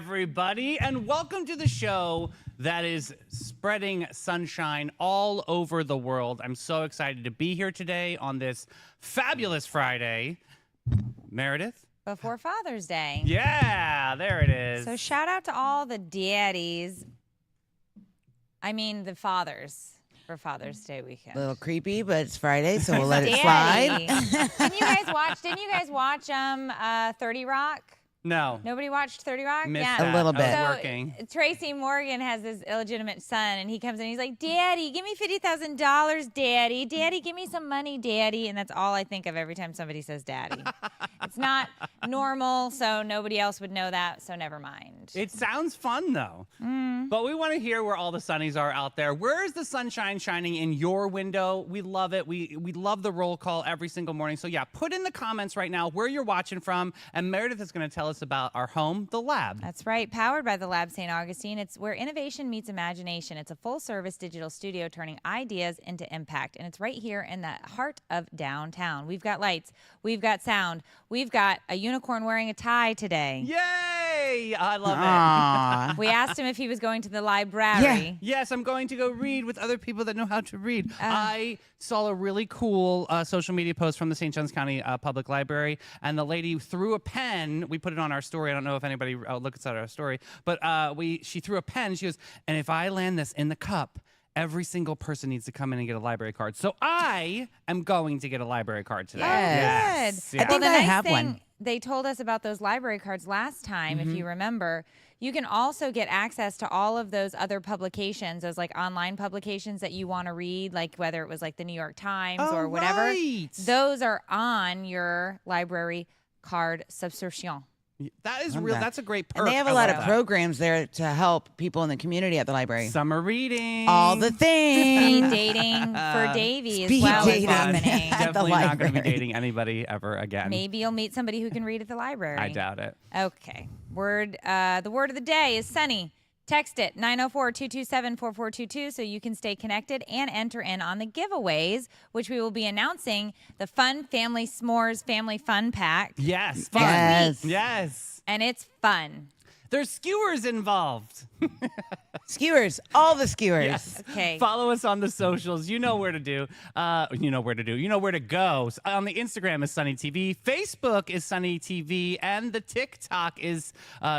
everybody, and welcome to the show that is spreading sunshine all over the world. I'm so excited to be here today on this fabulous Friday. Meredith? Before Father's Day. Yeah, there it is. So shout out to all the daddies. I mean, the fathers for Father's Day weekend. A little creepy, but it's Friday, so we'll let it slide. Didn't you guys watch 30 Rock? No. Nobody watched 30 Rock? Missed Yeah. that. A little bit. I was So working. Tracy Morgan has this illegitimate son, and he comes in and he's like, Daddy, give me $50,000, Daddy. Daddy, give me some money, Daddy. And that's all I think of every time somebody says Daddy. It's not normal, so nobody else would know that, so never mind. It sounds fun, though. But we want to hear where all the sunnies are out there. Where is the sunshine shining in your window? We love it. We love the roll call every single morning. So, yeah, put in the comments right now where you're watching from. And Meredith is going to tell us about our home, the Lab. That's right. Powered by the Lab St. Augustine. It's where innovation meets imagination. It's a full-service digital studio turning ideas into impact. And it's right here in the heart of downtown. We've got lights. We've got sound. We've got a unicorn wearing a tie today. Yay! I love it. We asked him if he was going to the library. Yeah. Yes, I'm going to go read with other people that know how to read. I saw a really cool social media post from the St. Johns County Public Library, and the lady threw a pen. We put it on our story. I don't know if anybody looks at our story, but she threw a pen. She goes, and if I land this in the cup, every single person needs to come in and get a library card. So I am going to get a library card today. Yes. Good. Yeah. I think the I nice have thing one. They told us about those library cards last time, if you remember. You can also get access to all of those other publications, those like online publications that you want to read, like whether it was like the New York Times or whatever. Right. Those are on your library card subscription. That is Love real. that. That's a great perk. And they have I a lot love of that. programs there to help people in the community at the library. Summer reading. All the Speed things. dating for Davey as Speed well is dating. happening. At the Definitely not going to be library. dating anybody ever again. Maybe you'll meet somebody who can read at the library. I doubt it. Okay. The word of the day is sunny. Text it 904-227-4422 so you can stay connected and enter in on the giveaways, which we will be announcing the Fun Family S'mores Family Fun Pack. Yes. Fun. Yes. Yes. And it's fun. There's skewers involved. Skewers. All the skewers. Yes. Okay. Follow us on the socials. You know where to do. You know where to go. On the Instagram is Sunny TV. Facebook is Sunny TV. And the TikTok is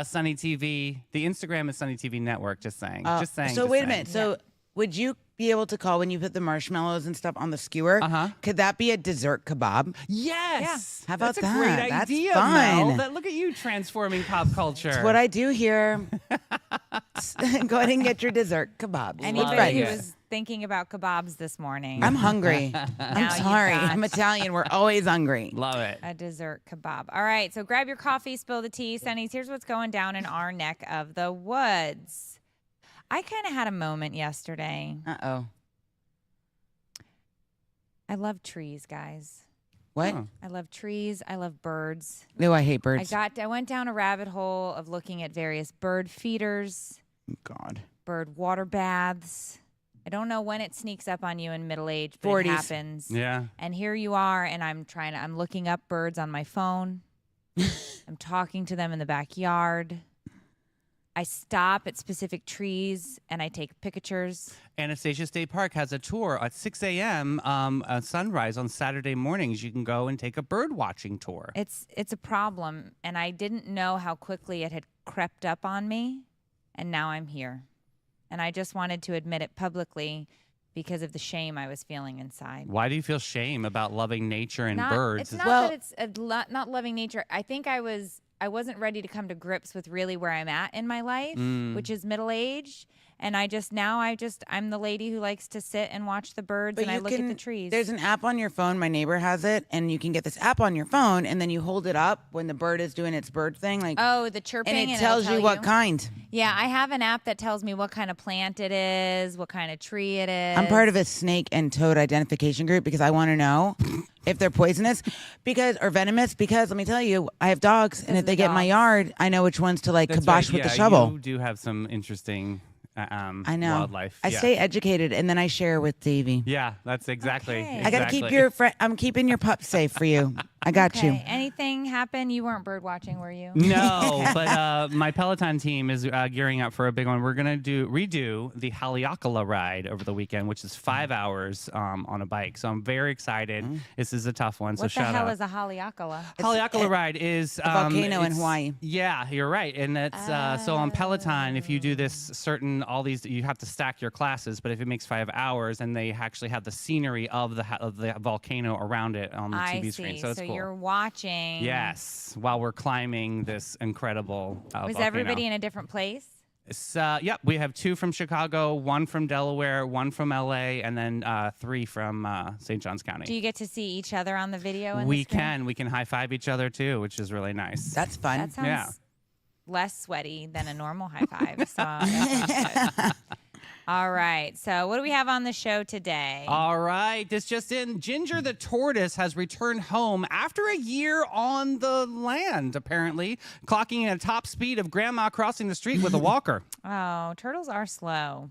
Sunny TV. The Instagram is Sunny TV Network. Just saying. Just saying. So just wait a saying. minute. So would you be able to call when you put the marshmallows and stuff on the skewer? Could that be a dessert kebab? Yes. How about That's a that? great That's idea, fun. Mel. Look at you transforming pop culture. That's what I do here. Go ahead and get your dessert kebabs. Anybody Love who it. was thinking about kebabs this morning, I'm hungry. Now I'm you've sorry. got- I'm Italian. We're always hungry. Love it. a dessert kebab. All right, so grab your coffee, spill the tea. Sunnies, here's what's going down in our neck of the woods. I kind of had a moment yesterday. Uh-oh. I love trees, guys. What? Oh. I love trees. I love birds. No, I hate birds. I went down a rabbit hole of looking at various bird feeders, God. bird water baths. I don't know when it sneaks up on you in middle age, but 40s. it happens. Yeah. And here you are, and I'm looking up birds on my phone. I'm talking to them in the backyard. I stop at specific trees and I take pictures. Anastasia State Park has a tour at 6 a.m. Sunrise on Saturday mornings. You can go and take a bird watching tour. It's a problem, and I didn't know how quickly it had crept up on me, and now I'm here. And I just wanted to admit it publicly because of the shame I was feeling inside. Why do you feel shame about loving nature and birds? It's not Well- that it's not loving nature. I think I wasn't ready to come to grips with really where I'm at in my life, which is middle age. And I'm the lady who likes to sit and watch the birds and I look at the trees. There's an app on your phone. My neighbor has it, and you can get this app on your phone, and then you hold it up when the bird is doing its bird thing, like, Oh, the chirping. and it it'll tells tell you what kind. Yeah, I have an app that tells me what kind of plant it is, what kind of tree it is. I'm part of a snake and toad identification group because I want to know if they're poisonous or venomous. Because let me tell you, I have dogs, and if of they the get in my dogs. yard, I know which ones to like That's kibosh right. with the Yeah, shovel. You do have some interesting I know. wildlife. I Yeah. stay educated, and then I share with Davey. Yeah, that's exactly. Okay. I got to keep I'm keeping your pup safe for you. I got Okay. you. Anything happen? You weren't bird watching, were you? No, but my Peloton team is gearing up for a big one. We're gonna redo the Haleakala ride over the weekend, which is 5 hours on a bike. So I'm very excited. This is a tough one. So What the shout hell out. is a Haleakala? Haleakala ride is a volcano in it's- Hawaii. Yeah, you're right, and it's so on Peloton. If you do this all these, you have to stack your classes. But if it makes 5 hours, and they actually have the scenery of the volcano around it on the I TV see. screen, so it's cool. You're watching. Yes, while we're climbing this incredible Was volcano. everybody in a different place? Yep, we have 2 from Chicago, 1 from Delaware, 1 from LA, and then 3 from St. Johns County. Do you get to see each other on the video? And We can high five each other too, which is really nice. That's fun. That sounds Yeah. less sweaty than a normal high five. So that sounds good. All right. So what do we have on the show today? All right, this just in. Ginger the tortoise has returned home after a year on the land, apparently, clocking in a top speed of grandma crossing the street with a walker. Oh, turtles are slow.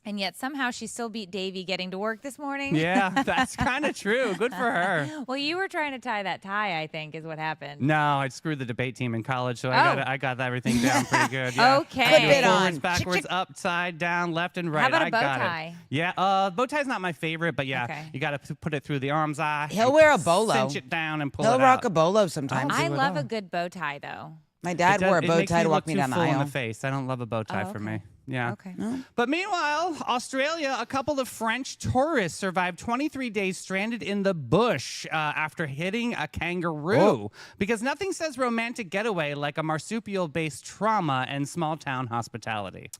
And yet somehow she still beat Davy getting to work this morning. Yeah, that's kind of true. Good for her. Well, you were trying to tie that tie, I think, is what happened. No, I screwed the debate team in college, so I got everything down pretty good. Yeah. Okay. Clip it Forwards, on. backwards, upside down, left and right. How about a I bow got tie? It. Yeah, bow tie's not my favorite, but yeah, Okay. you got to put it through the arm's eye. He'll and wear a bolo. cinch it down and pull He'll it rock out. a bolo sometimes. Oh, I do it love all. a good bow tie, though. My dad wore a bow makes tie me to look walk me too down the full in aisle. the face. I don't love a bow tie for okay. me. Yeah. Okay. But meanwhile, Australia, a couple of French tourists survived 23 days stranded in the bush after hitting a kangaroo. Because nothing says romantic getaway like a marsupial-based trauma and small-town hospitality.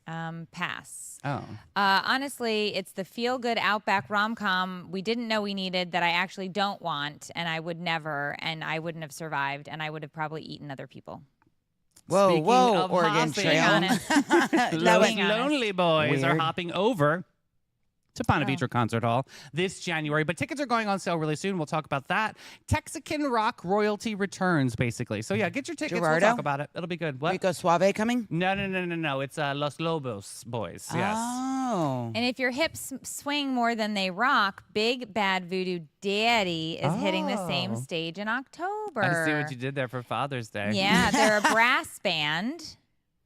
Pass. Oh. Honestly, it's the feel-good Outback rom-com we didn't know we needed that I actually don't want, and I would never, and I wouldn't have survived, and I would have probably eaten other people. Whoa, Speaking whoa, of Oregon hopping, Trail. honest. Those being honest. lonely boys are Weird. hopping over to Ponte Oh. Vedra Concert Hall this January, but tickets are going on sale really soon. We'll talk about that. Texican rock royalty returns, basically. So yeah, get your tickets. Gerardo? We'll talk about it. It'll be good. What? Rico Suave coming? No. It's Los Lobos boys. Yes. Oh. And if your hips swing more than they rock, Big Bad Voodoo Daddy is hitting the same Oh. stage in October. I see what you did there for Father's Day. Yeah, they're a brass band,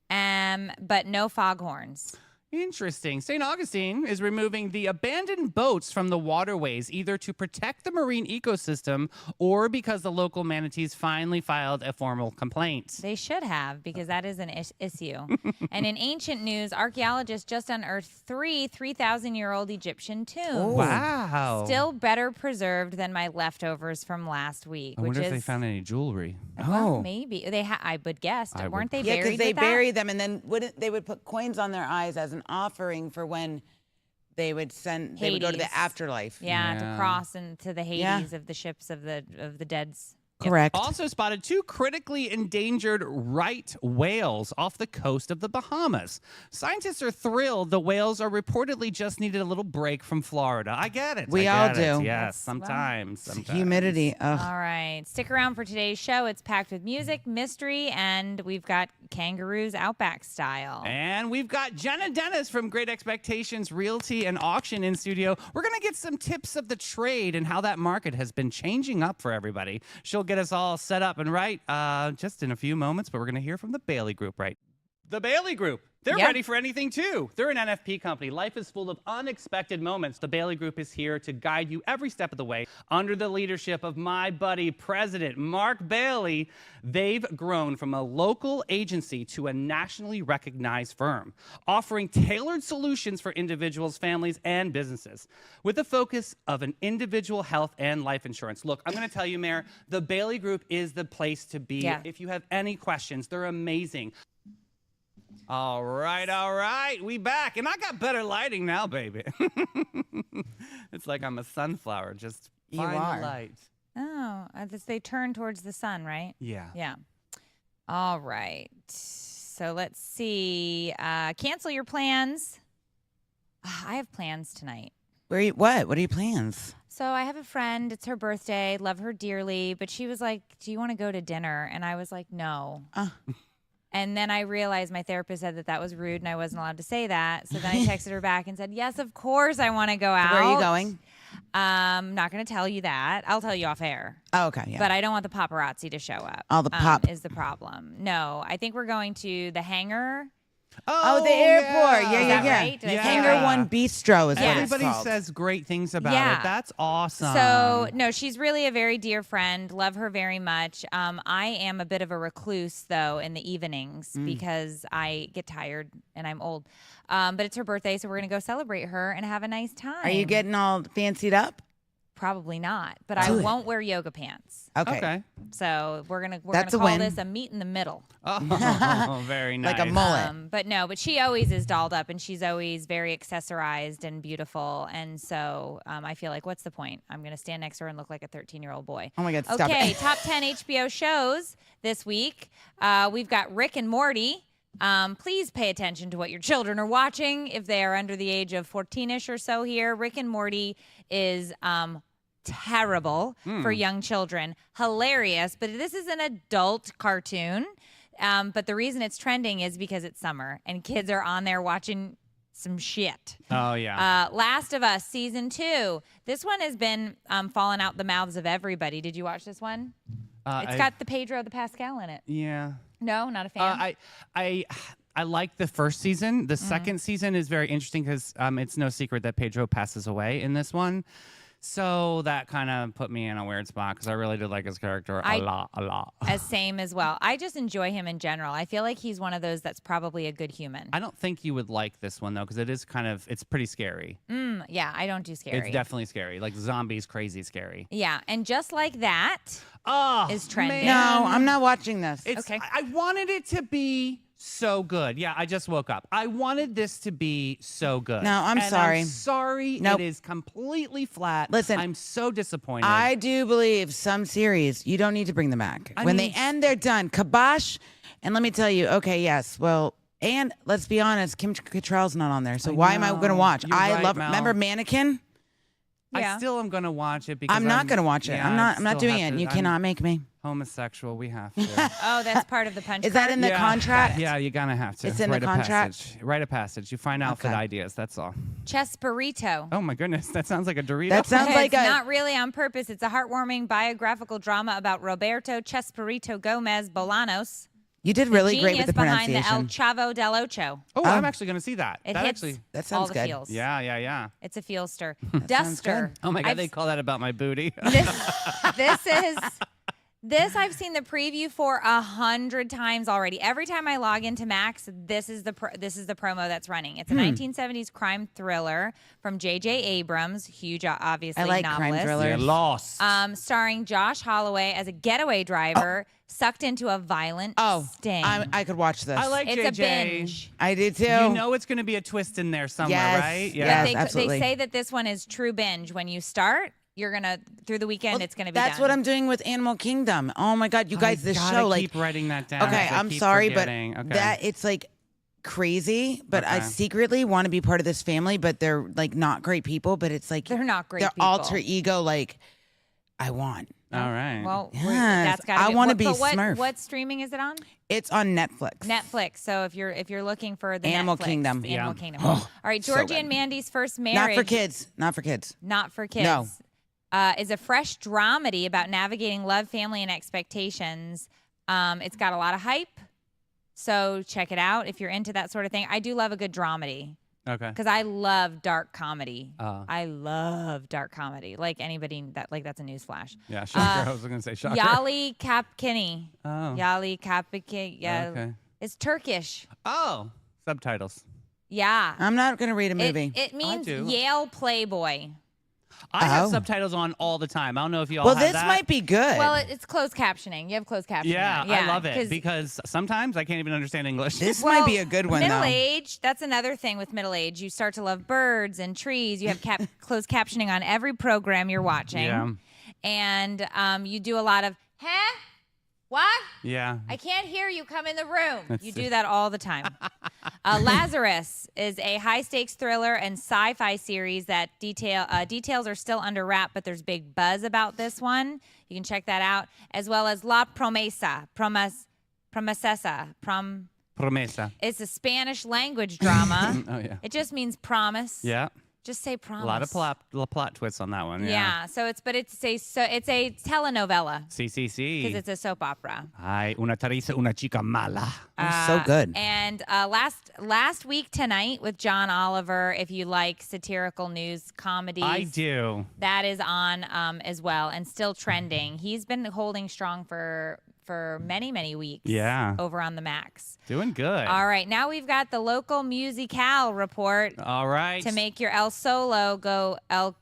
but no foghorns. Interesting. St. Augustine is removing the abandoned boats from the waterways, either to protect the marine ecosystem or because the local manatees finally filed a formal complaint. They should have, because that is an issue. And in ancient news, archaeologists just unearthed 3,000-year-old Egyptian tombs. Wow. Still better preserved than my leftovers from last week. I which wonder is, if they found any jewelry. well, Oh. maybe. I would guess. I would- Weren't they Yeah, buried because they with that? bury them, and then they would put coins on their eyes as an offering for when they would they would go to Hades. the afterlife. Yeah, Yeah. to cross into the Hades Yeah. of the ships of the deads. Correct. Also spotted 2 critically endangered right whales off the coast of the Bahamas. Scientists are thrilled the whales are reportedly just needed a little break from Florida. I get it. We I all get it. do. Yes, Well, sometimes. Humidity. Ugh. All right. Stick around for today's show. It's packed with music, mystery, and we've got kangaroos Outback style. And we've got Jenna Dennis from Great Expectations Realty and Auction in studio. We're going to get some tips of the trade and how that market has been changing up for everybody. She'll get us all set up and right just in a few moments, but we're going to hear from the Bailey Group, right? The Bailey Group. They're Yep. ready for anything, too. They're an NFP company. Life is full of unexpected moments. The Bailey Group is here to guide you every step of the way. Under the leadership of my buddy, President Mark Bailey, they've grown from a local agency to a nationally recognized firm, offering tailored solutions for individuals, families, and businesses, with a focus of an individual health and life insurance. Look, I'm going to tell you, Mayor, the Bailey Group is the place to be. Yeah. If you have any questions, they're amazing. All right. We back. And I got better lighting now, baby. It's like I'm a sunflower. Just You find are. the light. Oh, they turn towards the sun, right? Yeah. Yeah. All right. So let's see. Cancel your plans. I have plans tonight. What? What are your plans? So I have a friend. It's her birthday. Love her dearly. But she was like, do you want to go to dinner? And I was like, no. And then I realized my therapist said that was rude and I wasn't allowed to say that. So then I texted her back and said, yes, of course I want to go out. Where are you going? I'm not going to tell you that. I'll tell you off air. Oh, okay, yeah. But I don't want the paparazzi to show up. All the pop is the problem. No, I think we're going to the hangar. Oh, the airport. Is that Yeah. right? Did I say Hangar that right? One Bistro is what Everybody it's called. says great things about Yeah. it. That's awesome. So, no, she's really a very dear friend. Love her very much. I am a bit of a recluse, though, in the evenings because I get tired and I'm old. But it's her birthday, so we're going to go celebrate her and have a nice time. Are you getting all fancied up? Probably not, but Do I it. won't wear yoga pants. Okay. So we're gonna That's a call win. this a meet in the middle. Oh, very nice. Like a mullet. But she always is dolled up and she's always very accessorized and beautiful. And so I feel like, what's the point? I'm gonna stand next to her and look like a 13-year-old boy. Oh my God, stop Okay, it. top 10 HBO shows this week. We've got Rick and Morty. Please pay attention to what your children are watching if they are under the age of 14-ish or so here. Rick and Morty is terrible for young children. Hilarious, but this is an adult cartoon. But the reason it's trending is because it's summer and kids are on there watching some shit. Oh, yeah. Last of Us season 2. This one has been falling out the mouths of everybody. Did you watch this one? It's got the Pedro the Pascal in it. Yeah. No, not a fan. I like the first season. The second season is very interesting because it's no secret that Pedro passes away in this one. So that kind of put me in a weird spot because I really did like his character a lot. Same as well. I just enjoy him in general. I feel like he's one of those that's probably a good human. I don't think you would like this one, though, because it is it's pretty scary. Yeah, I don't do scary. It's definitely scary. Like zombies, crazy scary. Yeah, and just like that is trending. No, I'm not watching this. Okay. I wanted it to be so good. Yeah, I just woke up. I wanted this to be so good. No, I'm And sorry. I'm sorry. Nope. It is completely flat. Listen, I'm so disappointed. I do believe some series, you don't need to bring them back. I When mean- they end, they're done. Kibosh. And let me tell you, okay, yes, well, and let's be honest, Kim Cattrall's not on there. So I why am I going to know. watch? You're I right, love, Mel. remember Mannequin? Yeah. I still am going to watch it because I'm not going to watch it. yeah, I'm I not still doing have it. to- You I'm cannot make me. homosexual. We have to. Oh, that's part of the punch Is that card? in the Yeah. contract? Yeah, you're going to have to. It's in the Write a contract? passage. Write a passage. You find outfit Okay. ideas. That's all. Chess burrito. Oh, my goodness. That sounds like a Dorito. That sounds like it's a. not really on purpose. It's a heartwarming biographical drama about Roberto Chespirito Gomez Bolanos. You did really great genius with the behind the El pronunciation. Chavo del Ocho. Oh, I'm actually going to see that. It that hits actually. That all sounds the good. feels. Yeah. It's a feelster. sounds Duster. good. Oh my God, I've- they call that about my booty. This I've seen the preview for 100 times already. Every time I log into Max, this is the promo that's running. It's a 1970s crime thriller from J.J. Abrams, huge obviously I like crime novelist. thrillers. Lost. Starring Josh Holloway as a getaway driver sucked into a violent sting. I could watch this. I like it's JJ. a binge. I do too. You know it's going to be a twist in there somewhere, Yes. right? Yes. they absolutely. say that this one is true binge. When you start, you're gonna through the weekend. It's gonna be. That's done. what I'm doing with Animal Kingdom. Oh my God, you guys, this gotta show, like, keep writing that down. okay, I I'm keep sorry, forgetting. but Okay. that it's like crazy. But I Okay. secretly want to be part of this family. But they're like not great people. But it's like They're not great Their people. alter ego, like I want. All right. Well, Yes, that's got. I wanna be but Smurf. What streaming is it on? It's on Netflix. Netflix. So if you're looking for the Animal Netflix, Kingdom. the Yeah. Animal Kingdom. Oh, All right, so Georgie good. and Mandy's first marriage. Not for kids. Not for kids. Not for kids. No. Is a fresh dramedy about navigating love, family, and expectations. It's got a lot of hype, so check it out if you're into that sort of thing. I do love a good dramedy Okay. because I love dark comedy. Uh. I love dark comedy. Like anybody that's a newsflash. Yeah, shocker. I was going to say shocker. Yali Kapkini. Oh. Yali Kapkini. Yeah. Okay. It's Turkish. Oh, subtitles. Yeah. I'm not going to read a movie. It means do. Yale Playboy. I have Oh. subtitles on all the time. I don't know if you all well, have this that. might be good. Well, it's closed captioning. You have closed captioning. Yeah, I love it 'cause because sometimes I can't even understand English. this Well, might be a good one, middle though. age, that's another thing with middle age. You start to love birds and trees. You have closed captioning on every program you're watching. Yeah. And you do a lot of, huh? What? Yeah. I can't hear you. Come in the room. Let's You see. do that all the time. Lazarus is a high-stakes thriller and sci-fi series that details are still under wrap, but there's big buzz about this one. You can check that out, as well as La Promesa. Promesa. Promesa. It's a Spanish language drama. Oh, yeah. It just means promise. Yeah. Just say promise. A lot of plot twists on that one. Yeah. So it's a telenovela CCC. because it's a soap opera. Ay, una Teresa, una chica mala. So good. And last week tonight with John Oliver, if you like satirical news comedies, I do. That is on as well and still trending. He's been holding strong for many weeks. Yeah. Over on the Max. Doing good. All right, now we've got the local musicale report. All right. To make your El Solo go El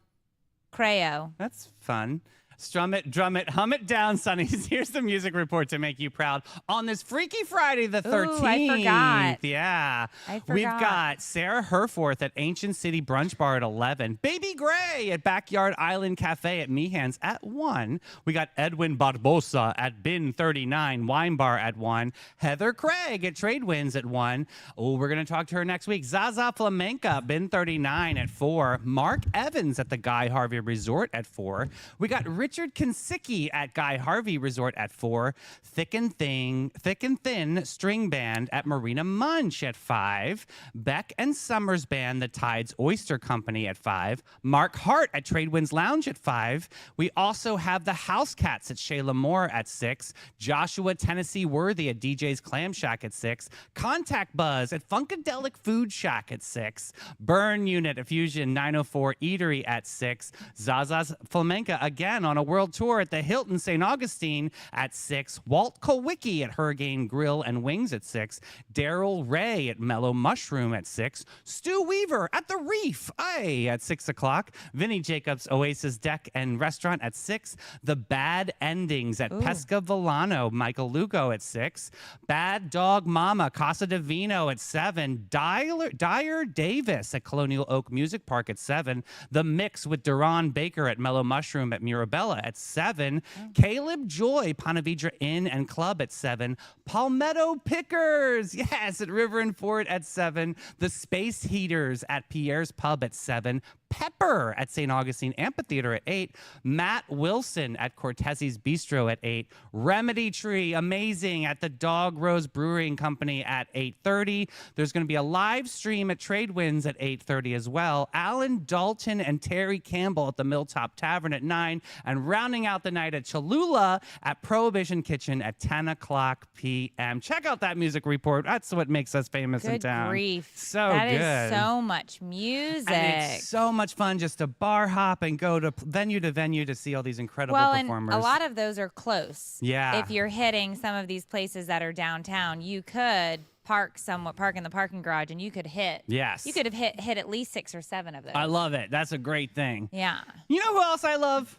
Creo. That's fun. Strum it, drum it, hum it down, Sunnies. Here's the music report to make you proud on this Freaky Friday the 13th. Ooh, I forgot. Yeah. I forgot. We've got Sarah Herforth at Ancient City Brunch Bar at 11. Baby Gray at Backyard Island Cafe at Meehan's at 1. We got Edwin Barbosa at Bin 39 Wine Bar at 1. Heather Craig at Trade Winds at 1. Oh, we're going to talk to her next week. Zaza Flamenca, Bin 39 at 4. Mark Evans at the Guy Harvey Resort at 4. We got Richard Kinsicki at Guy Harvey Resort at 4. Thick and Thin String Band at Marina Munch at 5. Beck and Summers Band, the Tides Oyster Company at 5. Mark Hart at Tradewinds Lounge at 5. We also have the House Cats at Shayla Moore at 6. Joshua Tennessee Worthy at DJ's Clam Shack at 6. Contact Buzz at Funkadelic Food Shack at 6. Burn Unit at Fusion 904 Eatery at 6. Zaza's Flamenca again on a world tour at the Hilton St. Augustine at 6. Walt Kowicki at Hurricane Grill and Wings at 6. Daryl Ray at Mellow Mushroom at 6. Stu Weaver at the Reef at 6 o'clock. Vinny Jacobs Oasis Deck and Restaurant at 6. The Bad Endings at Pesca Villano, Michael Lugo at 6. Bad Dog Mama, Casa de Vino at 7. Dyer Davis at Colonial Oak Music Park at 7. The Mix with Duran Baker at Mellow Mushroom at Mirabella at 7. Caleb Joy, Ponte Vedra Inn and Club at 7. Palmetto Pickers, yes, at River and Fort at 7. The Space Heaters at Pierre's Pub at 7. Pepper at St. Augustine Amphitheater at 8. Matt Wilson at Cortesi's Bistro at 8. Remedy Tree, amazing, at the Dog Rose Brewing Company at 8:30. There's going to be a live stream at Tradewinds at 8:30 as well. Alan Dalton and Terry Campbell at the Milltop Tavern at 9. And rounding out the night at Cholula at Prohibition Kitchen at 10 o'clock p.m. Check out that music report. That's what makes us famous in town. Good grief. So that good. That is so much music. And it's so much fun just to bar hop and go to venue to see all these incredible performers. And a lot of those are close. Yeah. If you're hitting some of these places that are downtown, you could park in the parking garage and you could hit. Yes. You could have hit at least 6 or 7 of those. I love it. That's a great thing. Yeah. You know who else I love?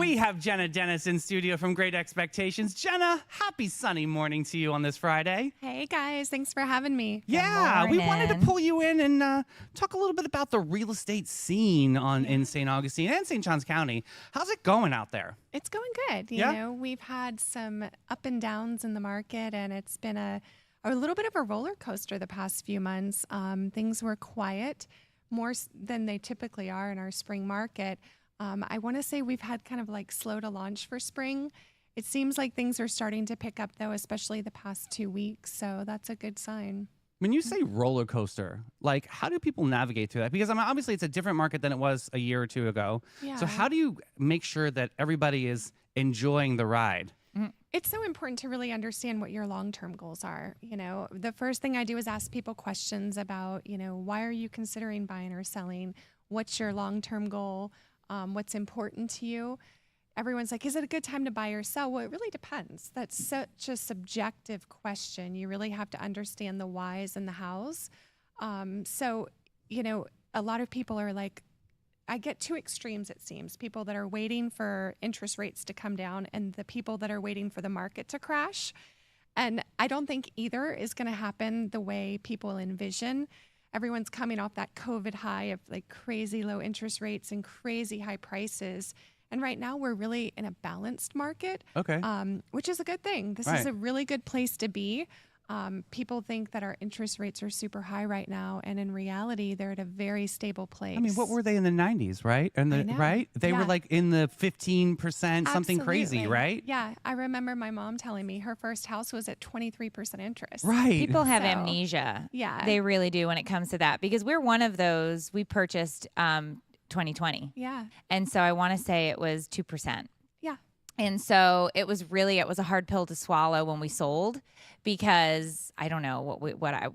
We have Jenna Dennis in studio from Great Expectations. Jenna, happy sunny morning to you on this Friday. Hey guys, thanks for having me. Yeah, we wanted to morning. pull you in and talk a little bit about the real estate scene in St. Augustine and St. Johns County. How's it going out there? It's going good. You Yeah? know, we've had some up and downs in the market, and it's been a little bit of a roller coaster the past few months. Things were quiet, more than they typically are in our spring market. I want to say we've had kind of like slow to launch for spring. It seems like things are starting to pick up, though, especially the past 2 weeks. So that's a good sign. When you say roller coaster, like how do people navigate through that? Because I mean, obviously it's a different market than it was a year or two ago. Yeah. So how do you make sure that everybody is enjoying the ride? It's so important to really understand what your long-term goals are. You know, the first thing I do is ask people questions about, you know, why are you considering buying or selling? What's your long-term goal? What's important to you? Everyone's like, is it a good time to buy or sell? Well, it really depends. That's such a subjective question. You really have to understand the whys and the hows. So, you know, a lot of people are like, I get two extremes, it seems. People that are waiting for interest rates to come down and the people that are waiting for the market to crash. And I don't think either is going to happen the way people envision. Everyone's coming off that COVID high of like crazy low interest rates and crazy high prices. And right now we're really in a balanced market, Okay. which is a good thing. This Right. is a really good place to be. People think that our interest rates are super high right now, and in reality, they're at a very stable place. I mean, what were they in the 90s, right? And I know. right? They were Yeah. like in the 15%, something crazy, Absolutely. right? Yeah, I remember my mom telling me her first house was at 23% interest. Right. People have So, amnesia. yeah. They really do when it comes to that, because we're one of those. We purchased 2020. Yeah, And so I want to say it was 2%. yeah. And so it was a hard pill to swallow when we sold, because I don't know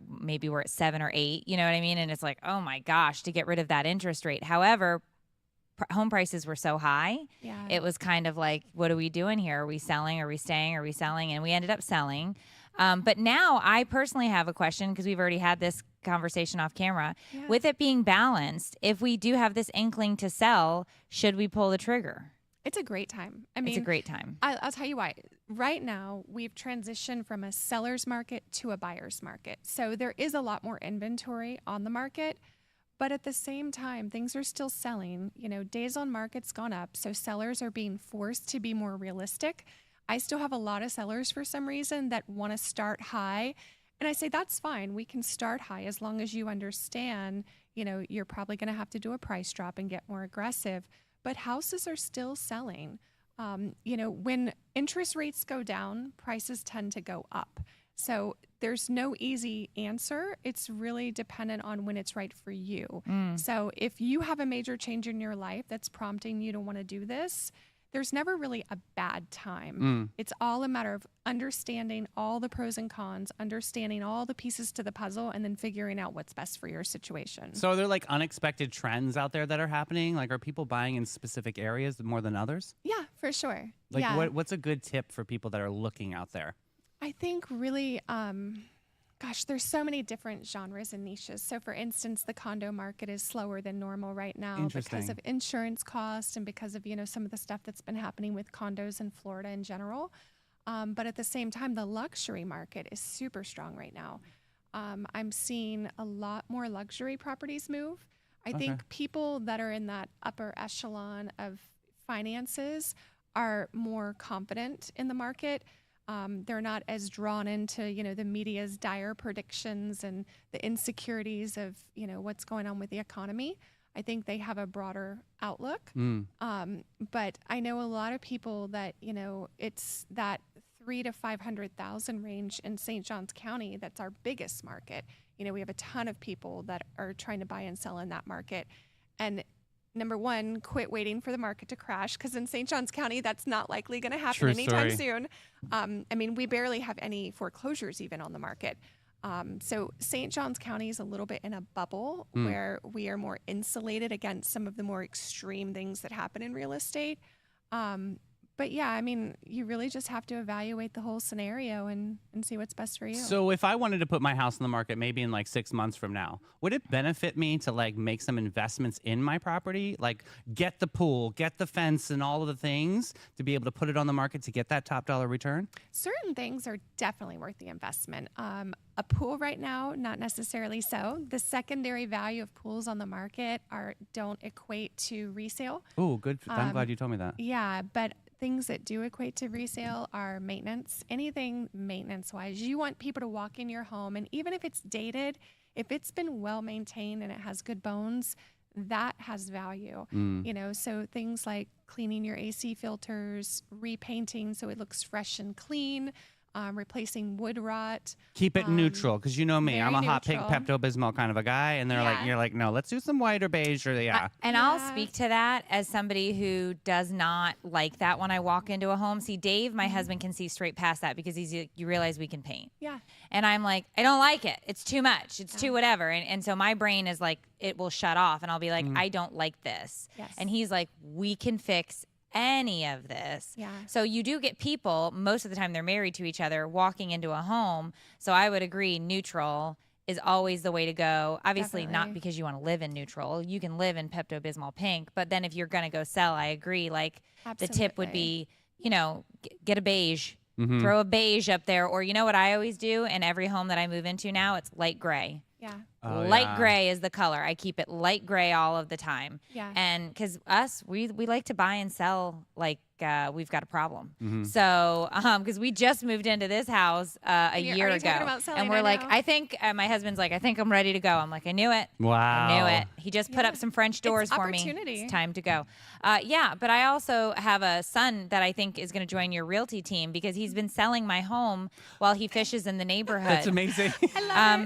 maybe we're at 7 or 8, you know what I mean? And it's like, oh my gosh, to get rid of that interest rate. However, home prices were so high. Yeah. It was kind of like, what are we doing here? Are we selling? Are we staying? Are we selling? And we ended up selling. But now I personally have a question, because we've already had this conversation off camera. Yeah. With it being balanced, if we do have this inkling to sell, should we pull the trigger? It's a great time. I mean, It's a great time. I'll tell you why. Right now, we've transitioned from a seller's market to a buyer's market. So there is a lot more inventory on the market, but at the same time, things are still selling. You know, days on market's gone up, so sellers are being forced to be more realistic. I still have a lot of sellers for some reason that want to start high. And I say, that's fine. We can start high as long as you understand, you know, you're probably going to have to do a price drop and get more aggressive. But houses are still selling. You know, when interest rates go down, prices tend to go up. So there's no easy answer. It's really dependent on when it's right for you. So if you have a major change in your life that's prompting you to want to do this, there's never really a bad time. It's all a matter of understanding all the pros and cons, understanding all the pieces to the puzzle, and then figuring out what's best for your situation. So are there like unexpected trends out there that are happening? Like, are people buying in specific areas more than others? Yeah, for sure. Like, yeah. what's a good tip for people that are looking out there? I think really, gosh, there's so many different genres and niches. So for instance, the condo market is slower than normal right now because Interesting. of insurance costs and because of, you know, some of the stuff that's been happening with condos in Florida in general. But at the same time, the luxury market is super strong right now. I'm seeing a lot more luxury properties move. I think people that are in that upper echelon of finances are more confident in the market. They're not as drawn into, you know, the media's dire predictions and the insecurities of, you know, what's going on with the economy. I think they have a broader outlook. But I know a lot of people that, you know, it's that 300,000 to 500,000 range in St. Johns County. That's our biggest market. You know, we have a ton of people that are trying to buy and sell in that market. And number one, quit waiting for the market to crash, because in St. Johns County, that's not likely going to happen True anytime story. soon. I mean, we barely have any foreclosures even on the market. So St. Johns County is a little bit in a bubble where we are more insulated against some of the more extreme things that happen in real estate. But yeah, I mean, you really just have to evaluate the whole scenario and see what's best for you. So if I wanted to put my house on the market maybe in like 6 months from now, would it benefit me to like make some investments in my property? Like get the pool, get the fence and all of the things to be able to put it on the market to get that top dollar return? Certain things are definitely worth the investment. A pool right now, not necessarily so. The secondary value of pools on the market don't equate to resale. Oh, good. I'm glad you told me that. Yeah, but things that do equate to resale are maintenance. Anything maintenance-wise. You want people to walk in your home, and even if it's dated, if it's been well maintained and it has good bones, that has value. You know, so things like cleaning your AC filters, repainting so it looks fresh and clean, replacing wood rot. Keep it neutral, because you know me, I'm a very hot pink neutral. Pepto-Bismol kind of a guy, and you're like, no, let's do some white or beige or And I'll speak to that as somebody who does not like that when I walk into a home. See, Dave, my husband, can see straight past that because you realize we can paint. Yeah. And I'm like, I don't like it. It's too much. It's too whatever. And so my brain is like, it will shut off. And I'll be like, I don't like this. Yes. And he's like, we can fix any of this. Yeah. So you do get people, most of the time they're married to each other, walking into a home. So I would agree neutral is always the way to go. Obviously not Definitely. because you want to live in neutral. You can live in Pepto-Bismol pink, but then if you're going to go sell, I agree. Like the tip would be, you know, get a beige. Throw a beige up there. Or you know what I always do in every home that I move into now? It's light gray. Yeah. Oh, light yeah. gray is the color. I keep it light gray all of the time. Yeah. And because we like to buy and sell like we've got a problem. Mm-hmm. So because we just moved into this house a you're year already ago, talking about selling and we're right like, now. I think my husband's like, I think I'm ready to go. I'm like, I knew it. Wow. I knew it. He just put Yeah. up some French doors It's for me. opportunity. It's time to go. Yeah, but I also have a son that I think is going to join your realty team because he's been selling my home while he fishes in the neighborhood. That's amazing.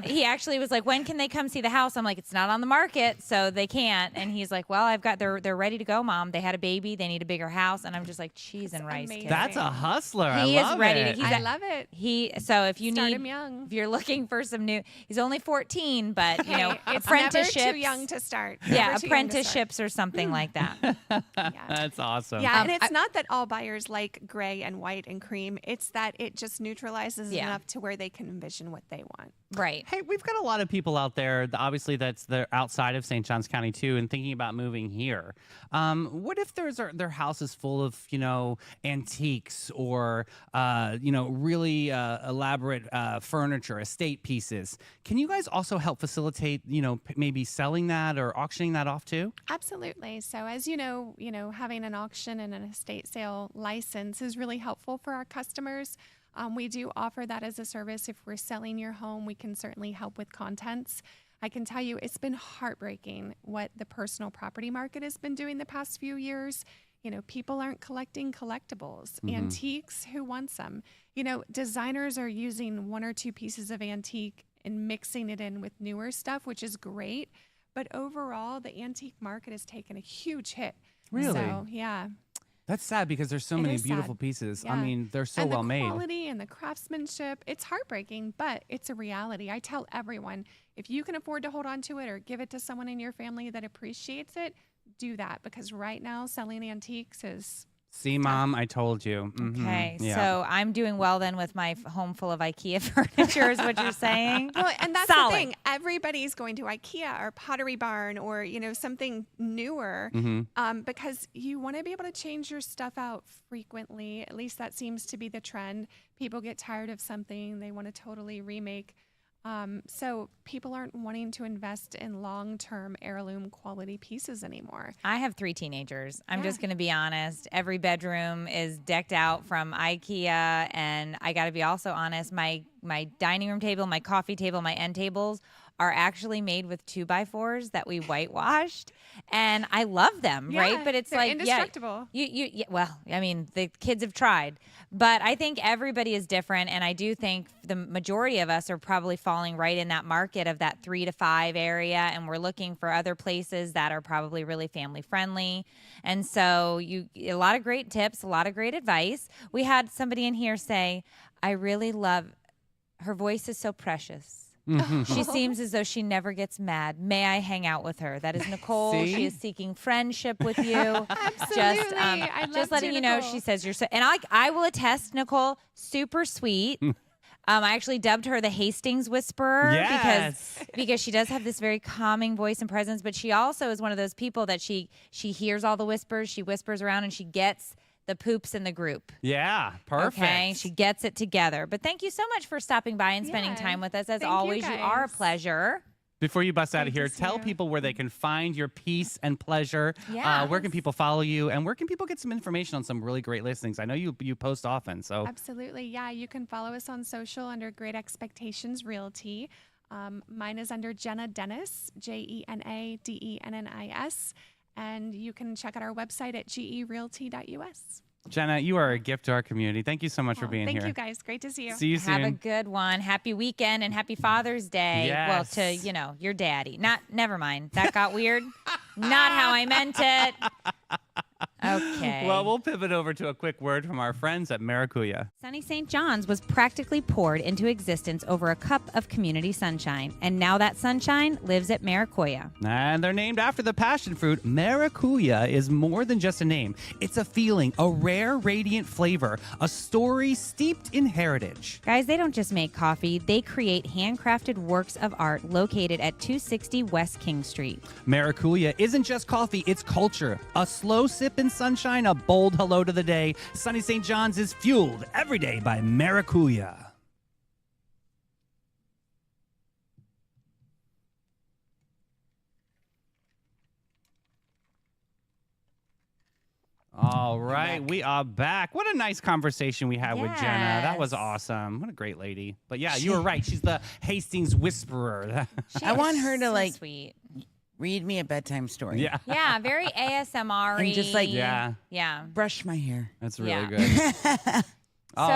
He actually was like, "When can they come see the house?" I'm like, "It's not on the market, so they can't." And he's like, "Well, they're ready to go, Mom. They had a baby. They need a bigger house." And I'm just like, "Cheese and rice, amazing. kid." That's a hustler. He I is love ready it. to. I love it. So if you Start need, him young. if you're looking for some new, he's only 14, but you know, Hey, it's apprenticeships. never too young to start. Yeah, Never too young to start. apprenticeships or something like that. Yeah. That's awesome. Yeah, and it's not that all buyers like gray and white and cream. It's that it just neutralizes Yeah. enough to where they can envision what they want. Right. Hey, we've got a lot of people out there, obviously, they're outside of St. Johns County, too, and thinking about moving here. What if their house is full of, antiques or, really elaborate furniture, estate pieces? Can you guys also help facilitate, maybe selling that or auctioning that off, too? Absolutely. So as you know, having an auction and an estate sale license is really helpful for our customers. We do offer that as a service. If we're selling your home, we can certainly help with contents. I can tell you it's been heartbreaking what the personal property market has been doing the past few years. People aren't collecting collectibles. Antiques, who wants them? Designers are using one or two pieces of antique and mixing it in with newer stuff, which is great. But overall, the antique market has taken a huge hit. Really? So, yeah. That's sad because there's so It many is beautiful sad. pieces. Yeah. I mean, they're so and well the made. quality and the craftsmanship, it's heartbreaking, but it's a reality. I tell everyone, if you can afford to hold on to it or give it to someone in your family that appreciates it, do that, because right now selling antiques is See, Mom, I told you. Mhm. Okay, Yeah. so I'm doing well then with my home full of IKEA furniture, is what you're saying? well, and that's Solid. the thing. Everybody's going to IKEA or Pottery Barn or something newer, because you want to be able to change your stuff out frequently. At least that seems to be the trend. People get tired of something, they want to totally remake. So people aren't wanting to invest in long-term heirloom quality pieces anymore. I have 3 teenagers. I'm Yeah. just going to be honest. Every bedroom is decked out from IKEA, and I got to be also honest. My dining room table, my coffee table, my end tables are actually made with 2x4s that we whitewashed, and I love them, right? Yeah, But it's they're like indestructible. Well, I mean, the kids have tried, but I think everybody is different, and I do think the majority of us are probably falling right in that market of that 3 to 5 area, and we're looking for other places that are probably really family friendly. And so a lot of great tips, a lot of great advice. We had somebody in here say, "I really love her voice is so precious. She seems as though she never gets mad. May I hang out with her?" That is Nicole. See? She is seeking friendship with you. Absolutely. I love Just letting you, you know, Nicole. she says you're so, and I will attest, Nicole, super sweet. I actually dubbed her the Hastings Whisperer Yes. because she does have this very calming voice and presence, but she also is one of those people that she hears all the whispers, she whispers around, and she gets the poops in the group. Yeah, perfect. Okay, she gets it together. But thank you so much for stopping by and spending Yeah. time with us. As Thank you, always, you are a guys. pleasure. Before you bust out of Great here, to see tell you. people where they can find your peace and pleasure. Yes. Where can people follow you, and where can people get some information on some really great listings? I know you post often, so Absolutely. Yeah, you can follow us on social under Great Expectations Realty. Mine is under Jenna Dennis, JenaDennis. And you can check out our website at gerealty.us. Jenna, you are a gift to our community. Thank you so much for being Thank here. you, guys. Great to see you. See you soon. Have a good one. Happy weekend and happy Father's Day. Well, Yes. to, your daddy. Never mind. That got weird. Not how I meant it. Okay. Well, we'll pivot over to a quick word from our friends at Maracuya. Sunny St. John's was practically poured into existence over a cup of community sunshine, and now that sunshine lives at Maracuya. And they're named after the passion fruit. Maracuya is more than just a name. It's a feeling, a rare, radiant flavor, a story steeped in heritage. Guys, they don't just make coffee, they create handcrafted works of art located at 260 West King Street. Maracuya isn't just coffee, it's culture. A slow sip in sunshine, a bold hello to the day. Sunny St. John's is fueled every day by Maracuya. All right, we are back. What a nice conversation we had with Jenna. That was Yes. awesome. What a great lady. But yeah, you were right. She's the Hastings whisperer. I want her to So like sweet. read me a bedtime story. Yeah. Yeah, very ASMR. And just, like, Yeah. Yeah. Brush my hair. That's really Yeah. good. All So,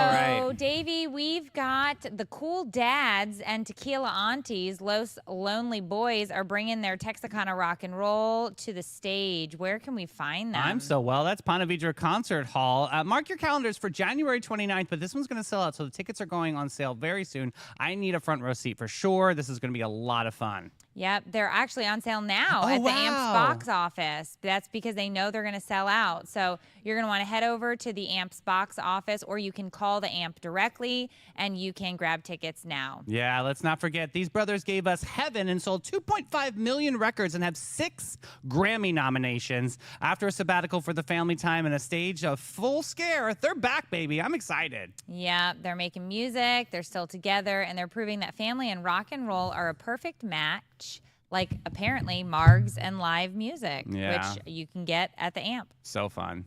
right. Davey, we've got the cool dads and tequila aunties, Los Lonely Boys, are bringing their Texarkana rock and roll to the stage. Where can we find them? I'm so well. That's Ponte Vedra Concert Hall. Mark your calendars for January 29th, but this one's going to sell out, so the tickets are going on sale very soon. I need a front row seat for sure. This is going to be a lot of fun. Yep, they're actually on sale now Oh, at the wow. AMPS box office. That's because they know they're going to sell out. So you're going to want to head over to the AMPS box office, or you can call the AMP directly, and you can grab tickets now. Yeah, let's not forget, these brothers gave us Heaven and sold 2.5 million records and have 6 Grammy nominations. After a sabbatical for the family time and a stage of full scare, they're back, baby. I'm excited. Yeah, they're making music, they're still together, and they're proving that family and rock and roll are a perfect match, like apparently Margs and live music, Yeah. which you can get at the AMP. So fun.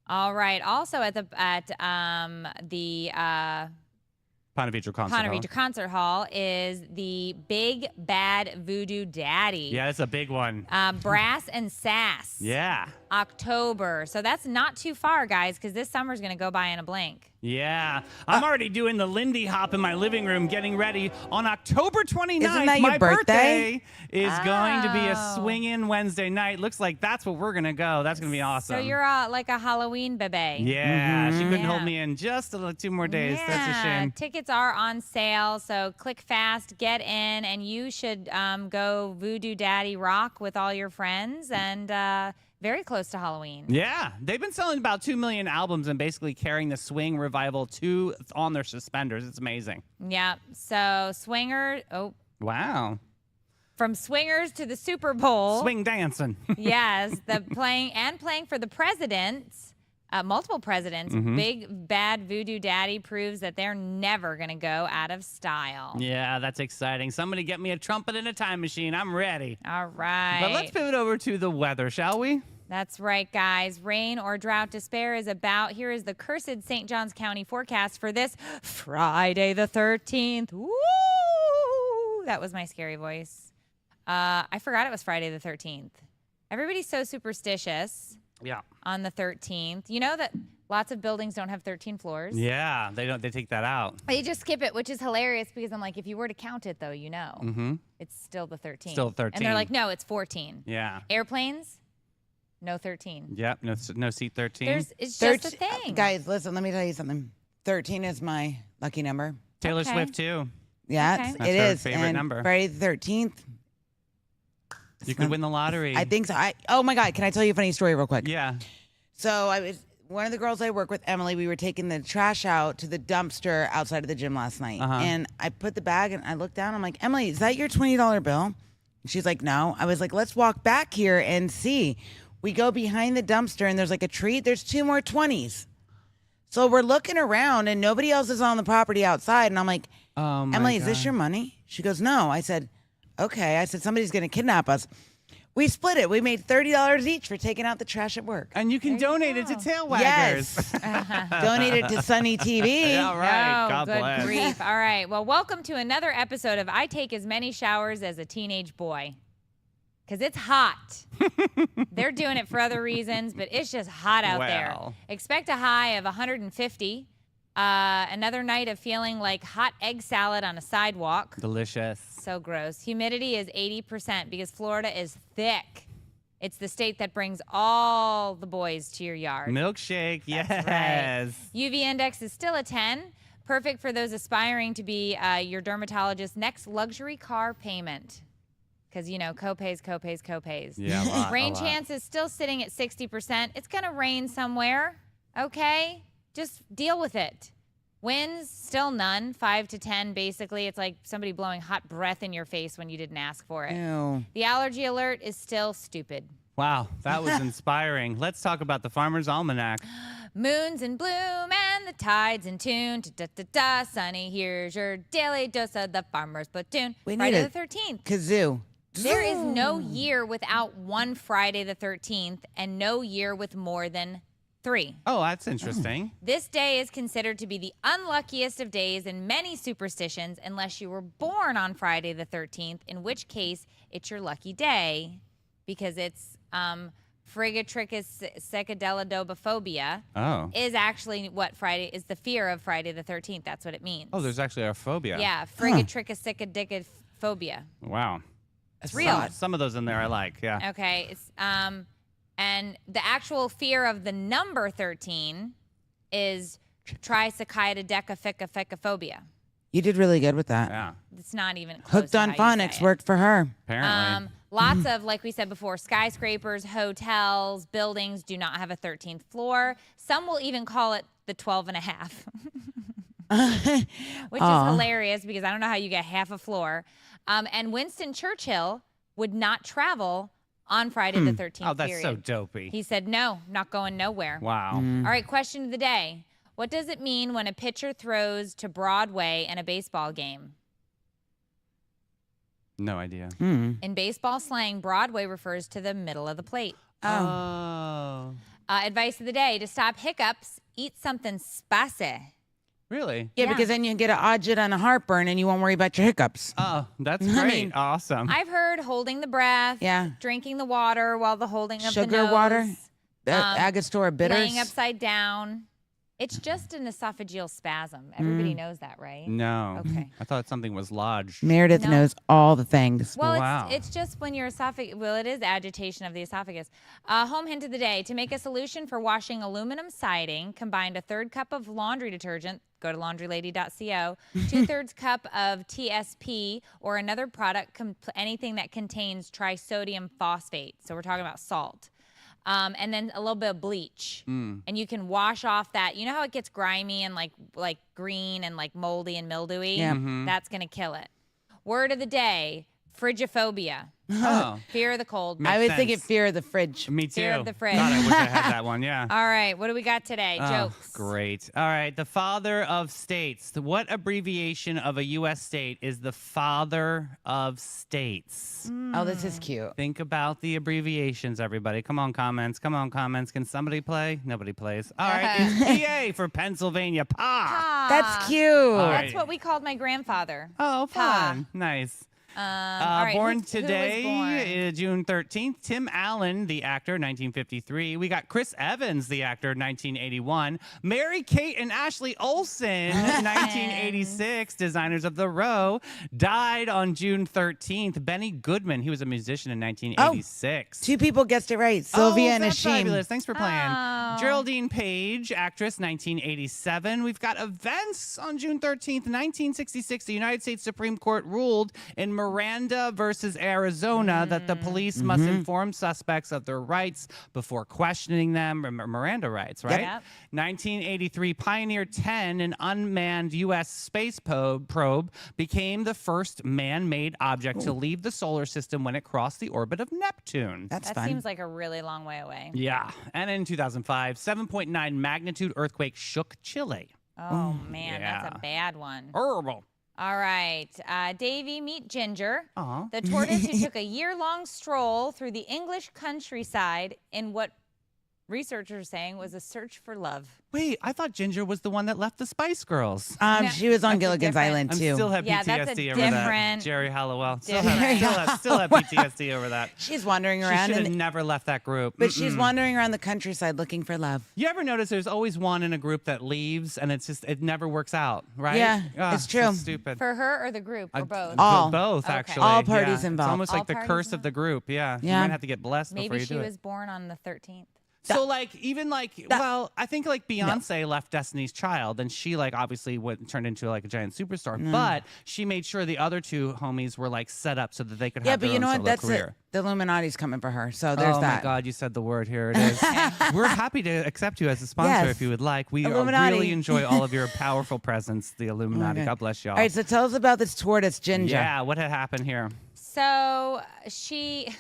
All right. Also at the Ponte Vedra Concert Ponte Hall. Vedra Concert Hall is the Big Bad Voodoo Daddy. Yeah, that's a big one. Brass and Sass. Yeah. October. So that's not too far, guys, because this summer's going to go by in a blink. Yeah. I'm already doing the Lindy Hop in my living room, getting ready. On October 29th, Isn't that your my birthday? is going to be a Oh. swinging Wednesday night. Looks like that's what we're going to go. That's going to be awesome. So you're like a Halloween baby. Yeah, she couldn't hold Yeah. me in just 2 more days. That's a shame. Tickets are on sale, so click fast, get in, and you should go Voodoo Daddy rock with all your friends, and very close to Halloween. Yeah, they've been selling about 2 million albums and basically carrying the swing revival on their suspenders. It's amazing. Yeah. So Wow. from swingers to the Super Bowl. Swing dancing. Yes, the playing for the presidents, multiple presidents. Mm-hmm. Big Bad Voodoo Daddy proves that they're never going to go out of style. Yeah, that's exciting. Somebody get me a trumpet and a time machine. I'm ready. All right. But let's pivot over to the weather, shall we? That's right, guys. Rain or drought despair is about. Here is the cursed St. Johns County forecast for this Friday the 13th. Woo! That was my scary voice. I forgot it was Friday the 13th. Everybody's so superstitious Yeah. on the 13th. You know that lots of buildings don't have 13 floors? Yeah, they take that out. They just skip it, which is hilarious because I'm like, if you were to count it, though, you know, it's still the 13th. Still And 13. they're like, no, it's 14. Yeah. Airplanes, no 13. Yep, no seat 13. It's just a thing. Guys, listen, let me tell you something. 13 is my lucky number. Taylor Okay. Swift, too. Yeah, Okay. it That's her is. favorite and number. Friday the 13th. You could win the lottery. I think so. Oh my God, can I tell you a funny story real quick? Yeah. So one of the girls I work with, Emily, we were taking the trash out to the dumpster outside of the gym last night. Uh-huh. And I put the bag and I looked down. I'm like, Emily, is that your $20 bill? And she's like, no. I was like, let's walk back here and see. We go behind the dumpster and there's like a tree. There's 2 more 20s. So we're looking around and nobody else is on the property outside. And I'm like, Oh, my Emily, is this God. your money? She goes, no. I said, okay. I said, somebody's going to kidnap us. We split it. We made $30 each for taking out the trash at work. And you can There you donate it to go. Tail Waggers. Yes. Donate it to Sunny TV. All right. Oh, God good bless. grief. All right. Well, welcome to another episode of I Take As Many Showers as a Teenage Boy. Because it's hot. They're doing it for other reasons, but it's just hot out there. Well. Expect a high of 150. Another night of feeling like hot egg salad on a sidewalk. Delicious. So gross. Humidity is 80% because Florida is thick. It's the state that brings all the boys to your yard. Milkshake. That's Yes. UV index is still a 10. Perfect for those aspiring to be your dermatologist's next luxury car payment. Because, copays. Yeah, a lot, Rain a lot. chance is still sitting at 60%. It's going to rain somewhere, okay? Just deal with it. Winds, still none, 5 to 10 basically. It's like somebody blowing hot breath in your face when you didn't ask for it. Ew. The allergy alert is still stupid. Wow, that was inspiring. Let's talk about the Farmer's Almanac. Moon's in bloom and the tide's in tune. Da-da-da-da. Sunny, here's your daily dose of the farmer's platoon. We need Friday a the 13th. Kazoo. There is no year without one Friday the 13th and no year with more than 3. Oh, that's interesting. This day is considered to be the unluckiest of days in many superstitions unless you were born on Friday the 13th, in which case it's your lucky day because it's Frigatricus psychedelodobophobia Oh. is actually what Friday is the fear of Friday the 13th. That's what it means. Oh, there's actually a phobia. Yeah, Frigatricus psychedelophobia. Wow. It's real. Some of those in there I like. Yeah. Okay. It's and the actual fear of the number 13 is trisaccaidodecaphobia. You did really good with that. Yeah. It's not even close Hooked to on how you say phonics it. worked for her. Apparently. Lots of, like we said before, skyscrapers, hotels, buildings do not have a 13th floor. Some will even call it the 12 and a half, which is hilarious because I don't know how you get half a floor. And Winston Churchill would not travel on Friday the 13th. Oh, that's period. so dopey. He said, no, not going nowhere. Wow. All right, question of the day. What does it mean when a pitcher throws to Broadway in a baseball game? No idea. In baseball slang, Broadway refers to the middle of the plate. Oh. Advice of the day, to stop hiccups, eat something spicy. Really? Yeah, Yeah. because then you get an agit and a heartburn and you won't worry about your hiccups. Oh, that's I great. mean- Awesome. I've heard holding the breath, Yeah. drinking the water while the holding of the Sugar nose, water, Angostura bitters. laying upside down. It's just an esophageal spasm. Everybody knows that, right? No. Okay. I thought something was lodged. Meredith No. knows all the things. Well, Wow. it's just when your esophagus, well, it is agitation of the esophagus. Home hint of the day, to make a solution for washing aluminum siding, combine a 1/3 cup of laundry detergent, go to laundrylady.co, 2/3 cup of TSP or another product, anything that contains trisodium phosphate. So we're talking about salt. And then a little bit of bleach. And you can wash off that. You know how it gets grimy and like green and like moldy and mildewy? Yeah. That's going to kill it. Word of the day, frigophobia. Oh. Fear of the cold. Makes I was sense. thinking fear of the fridge. Me too. Fear of the fridge. God, I wish I had that one. Yeah. All right, what do we got today? Oh, Jokes. great. All right. The father of states. What abbreviation of a U.S. state is the father of states? Oh, this is cute. Think about the abbreviations, everybody. Come on, comments. Come on, comments. Can somebody play? Nobody plays. All right. It's PA for Pennsylvania. Pa. Ah, That's cute. right. That's what we called my grandfather. Oh, Pa. fun. Nice. All right, Born who was today, born? June 13th. Tim Allen, the actor, 1953. We got Chris Evans, the actor, 1981. Mary Kate and Ashley Olsen, 1986. Designers of the Row. Died on June 13th. Benny Goodman, he was a musician in 1986. 2 people guessed it right. Sylvia and that's Ashim. fabulous. Thanks for playing. Oh. Geraldine Page, actress, 1987. We've got events on June 13th, 1966. The United States Supreme Court ruled in Miranda versus Arizona that the police must inform suspects of their rights before questioning them. Miranda rights, right? Yep. 1983, Pioneer 10, an unmanned U.S. space probe, became the first man-made object to leave the solar system when it crossed the orbit of Neptune. That's That fun. seems like a really long way away. Yeah. And in 2005, 7.9 magnitude earthquake shook Chile. Oh, man, yeah. that's a bad one. Horrible. All right. Davy, meet Ginger, Aw. the tortoise who took a year-long stroll through the English countryside in what researchers are saying was a search for love. Wait, I thought Ginger was the one that left the Spice Girls. No, She was on that's a Gilligan's different- Island, I too. still have Yeah, PTSD that's a over that. different- Jerry Halliwell. Still different- still have PTSD over that. She's wandering She around. should have And, never left that group. but she's wandering around the countryside looking for love. You ever notice there's always one in a group that leaves and it never works out, right? Yeah, Ugh, it's so true. stupid. For her or the group or both? All. Both, Okay. actually. All parties Yeah. involved. It's almost All like the parties curse of the group. Yeah. You Yeah. might have to get blessed before Maybe you she do was it. born on the 13th. So like even like well, I think like Beyonce left Destiny's Child and she like obviously turned into like a giant superstar, but she made sure the other 2 homies were like set up so that they could Yeah, have but their you own know what? solo That's career. it. The Illuminati's coming for her. So there's oh that. my God, you said the word. Here it is. We're happy to accept you as a sponsor Yes. if you would like. We Illuminati. really enjoy all of your powerful presence, the Illuminati. Okay. God bless y'all. All right, so tell us about this tortoise, Ginger. Yeah, what had happened here? So she,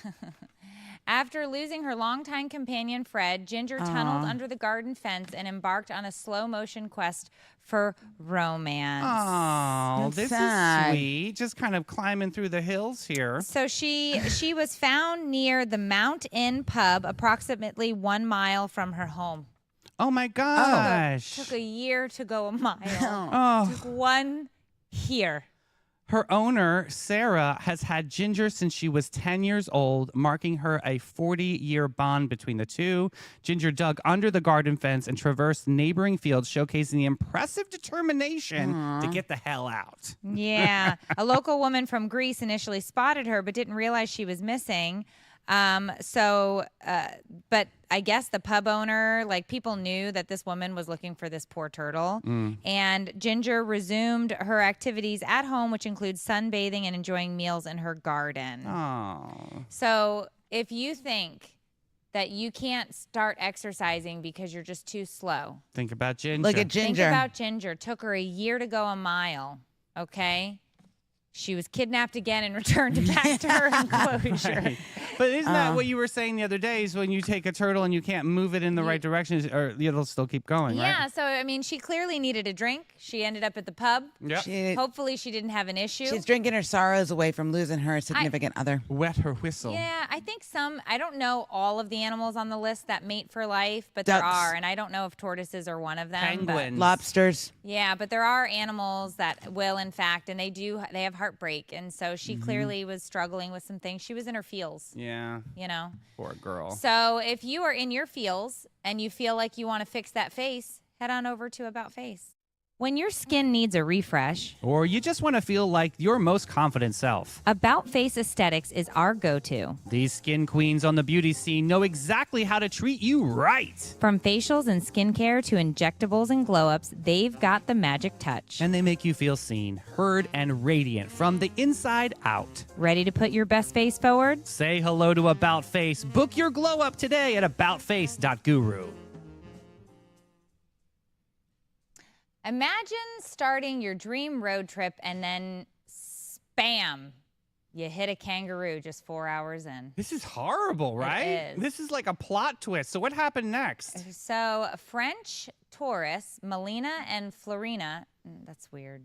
after losing her longtime companion Fred, Ginger tunneled under the garden fence and embarked on a slow-motion quest for romance. Oh, That's this sad. is sweet. Just kind of climbing through the hills here. So she was found near the Mount Inn pub, approximately 1 mile from her home. Oh my gosh. Took a year to go a mile. Oh. Took 1 year. Her owner, Sarah, has had Ginger since she was 10 years old, marking her a 40-year bond between the two. Ginger dug under the garden fence and traversed neighboring fields, showcasing the impressive determination to get the hell out. Yeah. A local woman from Greece initially spotted her but didn't realize she was missing. But I guess the pub owner, like people knew that this woman was looking for this poor turtle. And Ginger resumed her activities at home, which includes sunbathing and enjoying meals in her garden. Oh. So if you think that you can't start exercising because you're just too slow, Think about Ginger. Look at Ginger. think about Ginger. Took her a year to go a mile, okay? She was kidnapped again and returned back to her enclosure. But isn't that what you were saying the other day? Is when you take a turtle and you can't move it in the right direction, or it'll still keep going, right? Yeah, so I mean, she clearly needed a drink. She ended up at the pub. Yep. Hopefully, she didn't have an issue. She's drinking her sorrows away from losing her significant other. Wet her whistle. Yeah, I think I don't know all of the animals on the list that mate for life, but there Ducks. are. And I don't know if tortoises are one of them. Penguins. Lobsters. Yeah, but there are animals that will, in fact, and they have heartbreak. And so she clearly was struggling with some things. She was in her feels, Yeah. you know. Poor girl. So if you are in your feels and you feel like you want to fix that face, head on over to About Face. When your skin needs a refresh, Or you just want to feel like your most confident self. About Face Aesthetics is our go-to. These skin queens on the beauty scene know exactly how to treat you right. From facials and skincare to injectables and glow-ups, they've got the magic touch. And they make you feel seen, heard, and radiant from the inside out. Ready to put your best face forward? Say hello to About Face. Book your glow up today at aboutface.guru. Imagine starting your dream road trip and then spam, you hit a kangaroo just 4 hours in. This is horrible, right? is. This is like a plot twist. So what happened next? So French tourists, Melina and Florina, that's weird.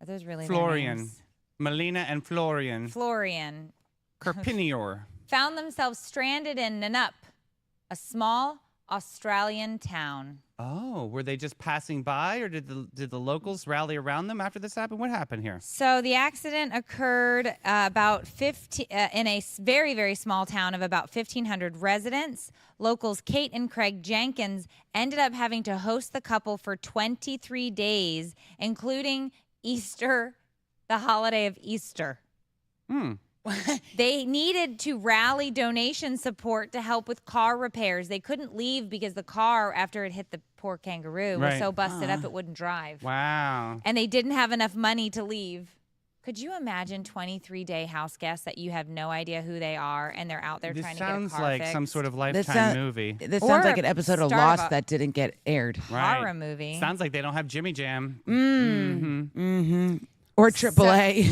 Are those really their Florian. names? Melina and Florian. Florian Carpinior. found themselves stranded in Nanup, a small Australian town. Oh, were they just passing by, or did the locals rally around them after this happened? What happened here? So the accident occurred about 15 in a very, very small town of about 1,500 residents. Locals Kate and Craig Jenkins ended up having to host the couple for 23 days, including Easter, the holiday of Easter. They needed to rally donation support to help with car repairs. They couldn't leave because the car, after it hit the poor kangaroo, was Right. so busted up it wouldn't drive. Wow. And they didn't have enough money to leave. Could you imagine 23-day house guests that you have no idea who they are and they're out there This trying to get a sounds car like fixed? some sort of This Lifetime sound- movie. This Or sounds a like an episode of start of Lost a- that didn't get aired. horror movie. Sounds like they don't have Jimmy Jam. Or AAA.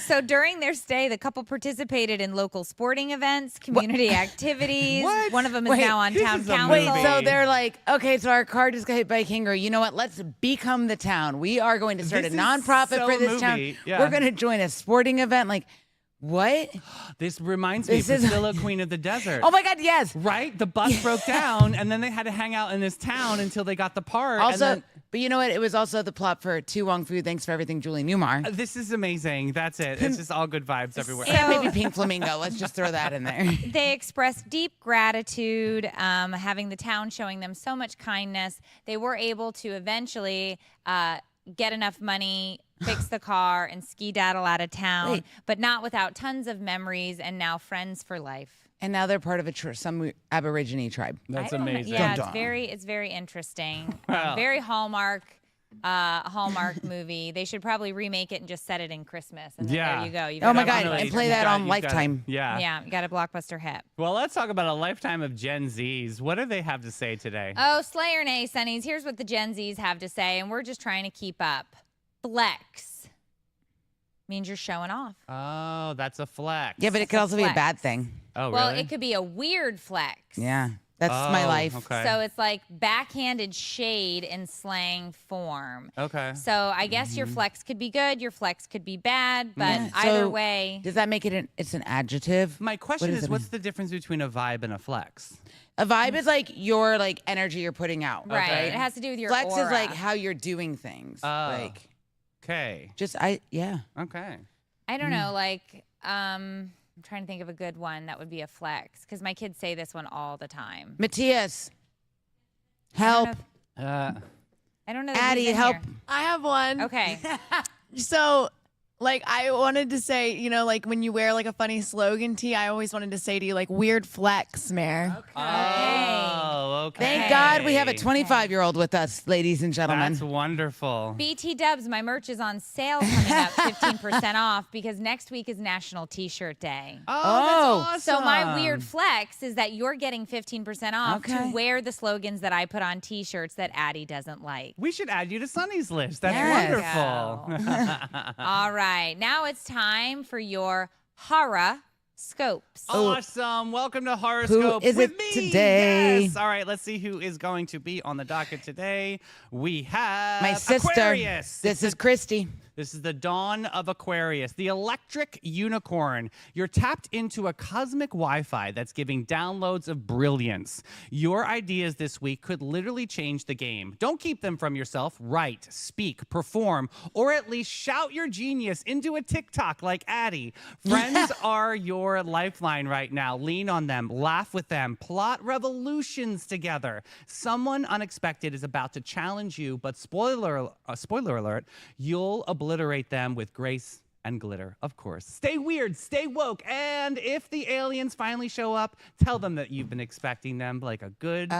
So during their stay, the couple participated in local sporting events, community activities. What? One of them is Wait, now on this town is a council. Wait, movie. so they're like, okay, so our car just got hit by a kangaroo. You know what? Let's become the town. We are going to start This a is nonprofit so for this movie. town. Yeah. We're going to join a sporting event. Like, what? This reminds me of This is- Priscilla, Queen of the Desert. Oh my God, yes. Right? The bus broke down, and then they had to hang out in this town until they got the part. Also, and but you know what? It was also the plot for To Wong Fu. Thanks for everything, Julie Newmar. then, this is amazing. That's it. It's just all good vibes everywhere. And maybe Pink Flamingo. Let's just throw that in there. They expressed deep gratitude, having the town showing them so much kindness. They were able to eventually get enough money, fix the car, and ski-daddle out of town, Wait. but not without tons of memories and now friends for life. And now they're part of some Aborigine tribe. That's I don't know. amazing. Yeah, Dun-dun. it's very interesting. Wow. Very Hallmark movie. They should probably remake it and just set it in Christmas. And then Yeah. there you go. You've Oh my got God, Definitely. and play that on You've got it. Lifetime. Yeah. Yeah, you got a blockbuster hit. Well, let's talk about a lifetime of Gen Zs. What do they have to say today? Oh, slay or nay, Sunnies. Here's what the Gen Zs have to say, and we're just trying to keep up. Flex means you're showing off. Oh, that's a flex. Yeah, but it could also be a flex. bad thing. Oh, Well, really? it could be a weird flex. Yeah, that's my Oh, life. Okay. So it's like backhanded shade in slang form. okay. So I guess your flex could be good, your flex could be bad, but Yeah. either So, way. Does that make it it's an adjutive? My question does is, it what's mean? the difference between a vibe and a flex? A vibe is like your like energy you're putting out. Right. Okay. It has to do with your Flex aura. is like how you're doing things. Like Okay. just yeah. Okay. I don't know, like, I'm trying to think of a good one that would be a flex because my kids say this one all the time. Matthias, help. Uh, I don't know. That Addie, he's in help. here. I have one. Okay. So, like, I wanted to say, you know, like when you wear like a funny slogan tee, I always wanted to say to you, like, weird flex, Mare. Oh, okay. Thank God we have a 25-year-old with us, ladies and gentlemen. That's wonderful. BT Dubs, my merch is on sale coming up 15% off because next week is National T-Shirt Day. Oh, that's So awesome. my weird flex is that you're getting 15% off Okay. to wear the slogans that I put on T-shirts that Addie doesn't like. We should add you to Sunny's list. That's Yes. wonderful. All right, now it's time for your horoscopes. Awesome. Welcome to Horoscope is with it me. today? Yes. All right, let's see who is going to be on the docket today. We have My sister. Aquarius. This is Christy. This is the dawn of Aquarius, the electric unicorn. You're tapped into a cosmic Wi-Fi that's giving downloads of brilliance. Your ideas this week could literally change the game. Don't keep them from yourself. Write, speak, perform, or at least shout your genius into a TikTok like Addie. Friends are your lifeline right now. Lean on them, laugh with them, plot revolutions together. Someone unexpected is about to challenge you, but spoiler alert, you'll obliterate them with grace and glitter, of course. Stay weird, stay woke, and if the aliens finally show up, tell them that you've been expecting them like a good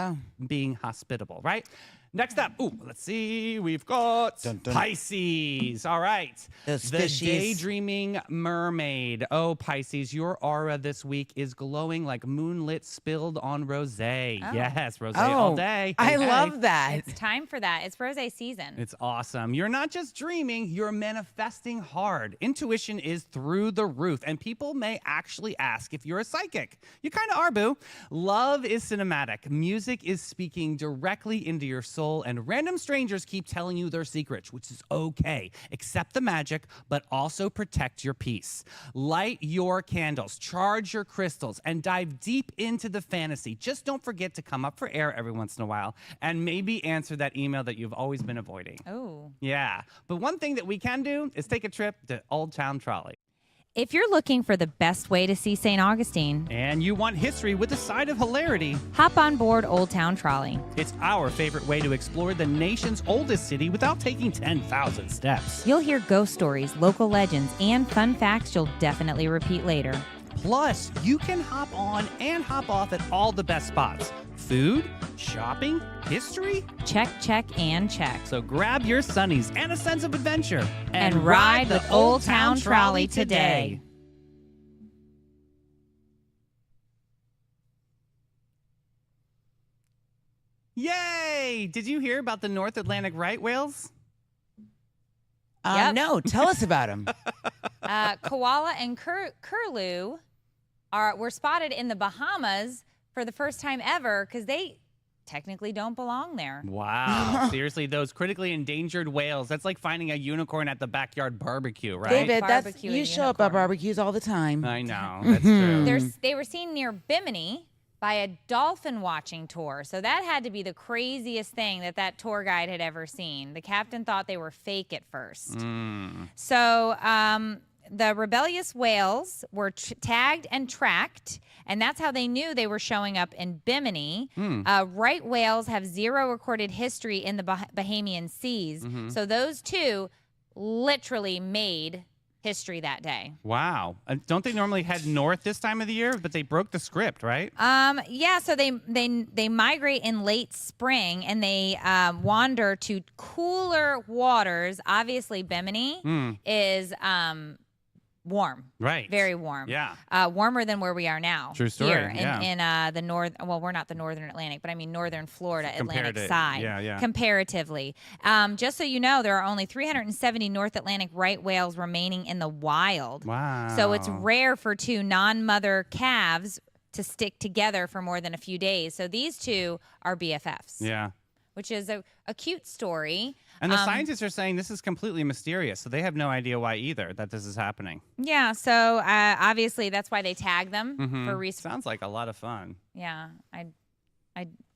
being hospitable, right? Next up, let's see, we've got Pisces. All right. Those The fishies. daydreaming mermaid. Oh, Pisces, your aura this week is glowing like moonlit spilled on rosé. Yes, rosé all day. I Hey, hey. love that. It's time for that. It's rosé season. It's awesome. You're not just dreaming, you're manifesting hard. Intuition is through the roof, and people may actually ask if you're a psychic. You kind of are, boo. Love is cinematic. Music is speaking directly into your soul, and random strangers keep telling you their secrets, which is okay. Accept the magic, but also protect your peace. Light your candles, charge your crystals, and dive deep into the fantasy. Just don't forget to come up for air every once in a while, and maybe answer that email that you've always been avoiding. Oh. Yeah, but one thing that we can do is take a trip to Old Town Trolley. If you're looking for the best way to see St. Augustine, And you want history with a side of hilarity, hop on board Old Town Trolley. it's our favorite way to explore the nation's oldest city without taking 10,000 steps. You'll hear ghost stories, local legends, and fun facts you'll definitely repeat later. Plus, you can hop on and hop off at all the best spots. Food, shopping, history. Check, check, and check. So grab your Sunnies and a sense of adventure And ride the Old Town Trolley today. Yay! Did you hear about the North Atlantic right whales? Yep. No, tell us about him. Koala and curlew were spotted in the Bahamas for the first time ever because they technically don't belong there. Wow. Seriously, those critically endangered whales. That's like finding a unicorn at the backyard barbecue, right? David, Barbecue you and show up at unicorn. barbecues all the time. I know. That's true. They were seen near Bimini by a dolphin watching tour. So that had to be the craziest thing that tour guide had ever seen. The captain thought they were fake at first. So the rebellious whales were tagged and tracked, and that's how they knew they were showing up in Bimini. Right whales have zero recorded history in the Bahamian seas. So those two literally made history that day. Wow. Don't they normally head north this time of the year? But they broke the script, right? Yeah, so they migrate in late spring and they wander to cooler waters. Obviously, Bimini is warm. Right. Very warm. Yeah. Warmer than where we are now. True story, Here yeah. in the north. Well, we're not the northern Atlantic, but I mean northern Florida Atlantic Comparative, side. yeah. Comparatively. Just so you know, there are only 370 North Atlantic right whales remaining in the wild. Wow. So it's rare for two non-mother calves to stick together for more than a few days. So these two are BFFs. Yeah. Which is a cute story. And the scientists are saying this is completely mysterious, so they have no idea why either that this is happening. Yeah, so obviously that's why they tag them for research. Sounds like a lot of fun. Yeah,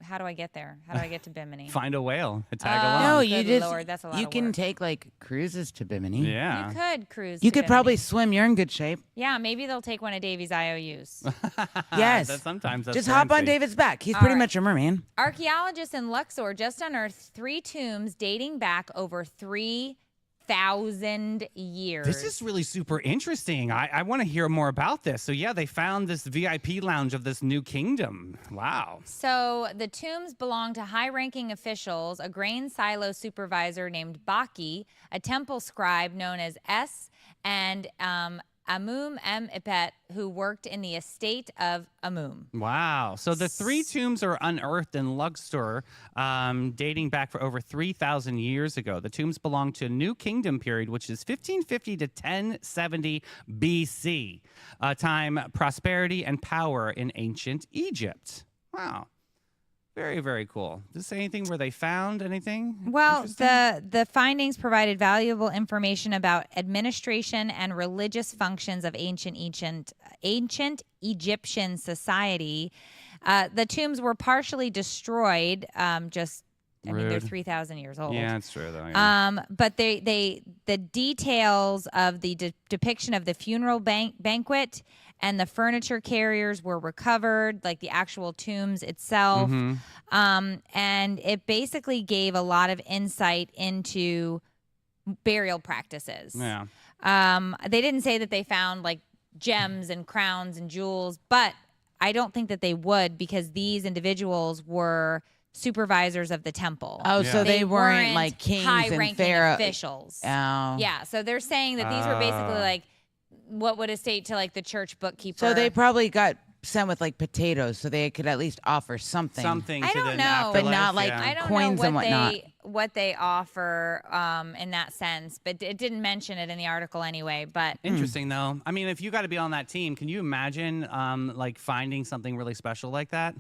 How do I get there? How do I get to Bimini? Find a whale and tag Oh, along. No, good you just Lord, that's a lot you of can work. take like cruises to Bimini. Yeah. You could cruise. You to could probably Bimini. swim. You're in good shape. Yeah, maybe they'll take one of Davy's IOUs. Yes. Sometimes that's Just hop on fancy. David's back. He's All pretty right. much a merman. Archaeologists in Luxor just unearthed 3 tombs dating back over 3,000 years. This is really super interesting. I want to hear more about this. So yeah, they found this VIP lounge of this new kingdom. Wow. So the tombs belong to high-ranking officials, a grain silo supervisor named Baki, a temple scribe known as S, and Amum M. Ipet, who worked in the estate of Amum. Wow. So the 3 tombs are unearthed in Luxor, dating back for over 3,000 years ago. The tombs belong to a New Kingdom period, which is 1550 to 1070 BC, a time prosperity and power in ancient Egypt. Wow. Very, very cool. Does it say anything where they found anything? Well, interesting? the findings provided valuable information about administration and religious functions of ancient Egyptian society. The tombs were partially destroyed. They're Rude. 3,000 years old. Yeah, it's true though. Yeah. But the details of the depiction of the funeral banquet and the furniture carriers were recovered, like the actual tombs itself. And it basically gave a lot of insight into burial practices. Yeah. They didn't say that they found like gems and crowns and jewels, but I don't think that they would, because these individuals were supervisors of the temple. Oh, Yeah. so they weren't like kings and high-ranking pharaoh officials. Oh. Yeah, so they're saying that these were basically Ah. like what would estate to like the church bookkeeper. So they probably got sent with like potatoes, so they could at least offer something. Something I to don't the know. afterlife, But not like- yeah. I don't coins know and whatnot. what they offer in that sense, but it didn't mention it in the article anyway. But Interesting though. I mean, if you got to be on that team, can you imagine like finding something really special like that?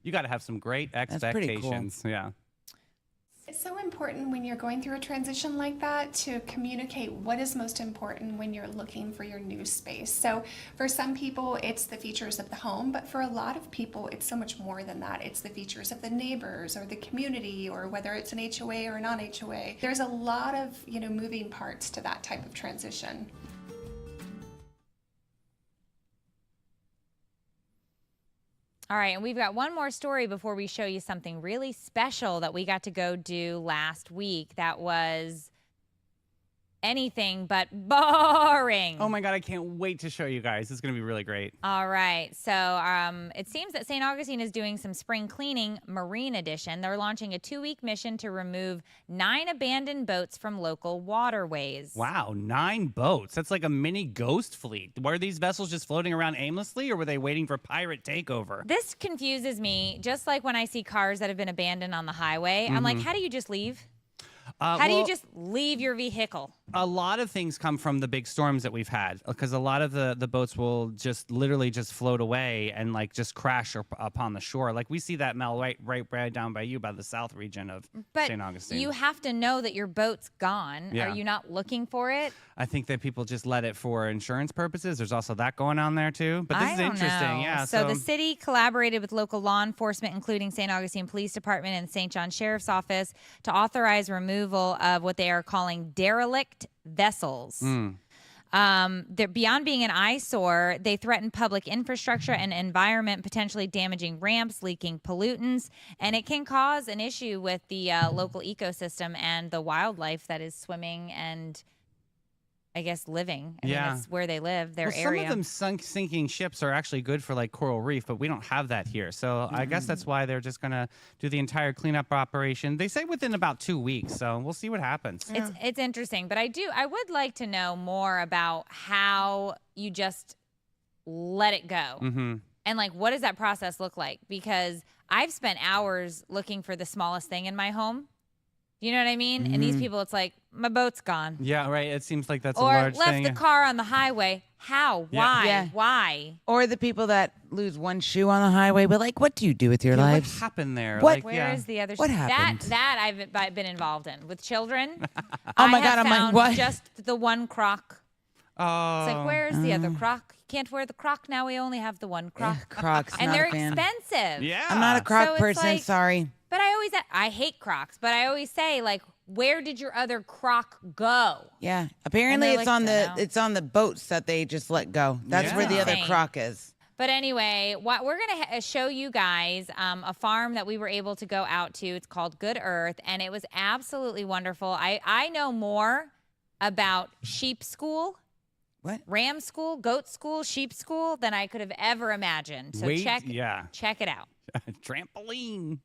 You got to have some great pretty cool. expectations. Yeah. It's so important when you're going through a transition like that to communicate what is most important when you're looking for your new space. So for some people, it's the features of the home, but for a lot of people, it's so much more than that. It's the features of the neighbors or the community, or whether it's an HOA or a non-HOA. There's a lot of, moving parts to that type of transition. all right, and we've got one more story before we show you something really special that we got to go do last week. That was anything but boring. Oh my God, I can't wait to show you guys. It's going to be really great. All right. So it seems that St. Augustine is doing some spring cleaning, Marine Edition. They're launching a 2-week mission to remove 9 abandoned boats from local waterways. Wow, 9 boats. That's like a mini ghost fleet. Were these vessels just floating around aimlessly, or were they waiting for pirate takeover? This confuses me, just like when I see cars that have been abandoned on the highway. I'm like, how do you just leave? How do you just leave your vehicle? A lot of things come from the big storms that we've had, because a lot of the boats will just literally just float away and like just crash upon the shore. Like we see that, Mel, right down by you, by the south region of But St. Augustine. you have to know that your boat's gone. Yeah. Are you not looking for it? I think that people just let it for insurance purposes. There's also that going on there too. But this I is don't interesting. know. Yeah. So the city collaborated with local law enforcement, including St. Augustine Police Department and St. John Sheriff's Office, to authorize removal of what they are calling derelict vessels. They're beyond being an eyesore. They threaten public infrastructure and environment, potentially damaging ramps, leaking pollutants, and it can cause an issue with the local ecosystem and the wildlife that is swimming and, I guess, living. I mean, that's where they live, their area. Some of them sinking ships are actually good for like coral reef, but we don't have that here. So I guess that's why they're just going to do the entire cleanup operation. They say within about 2 weeks. So we'll see what happens. It's interesting, but I would like to know more about how you just let it go. And like, what does that process look like? Because I've spent hours looking for the smallest thing in my home. You know what I mean? And these people, it's like, my boat's gone. Yeah, right. It seems like that's a Or large left thing. the car on the highway. How? Yeah. Why? Yeah. Why? Or the people that lose one shoe on the highway, but like, what do you do with your Yeah, what lives? happened there? What- Like, Where is the other? What happened? That I've been involved in with children. Oh my I God, have I'm like, found what? Just the one crock. Oh. It's like, where's the other crock? can't wear the Croc now. We only have the one Croc. Crocs, And not they're a fan. expensive. Yeah. I'm not a Croc So it's person. like- Sorry. But I hate Crocs, but I always say, like, where did your other Croc go? Yeah. Apparently, they're it's like, on "Dunno." the boats that they just let go. That's where the other Insane. Croc is. But anyway, what we're going to show you guys a farm that we were able to go out to. It's called Good Earth, and it was absolutely wonderful. I know more about sheep school, What? ram school, goat school, sheep school than I could have ever imagined. So check it out. Trampoline.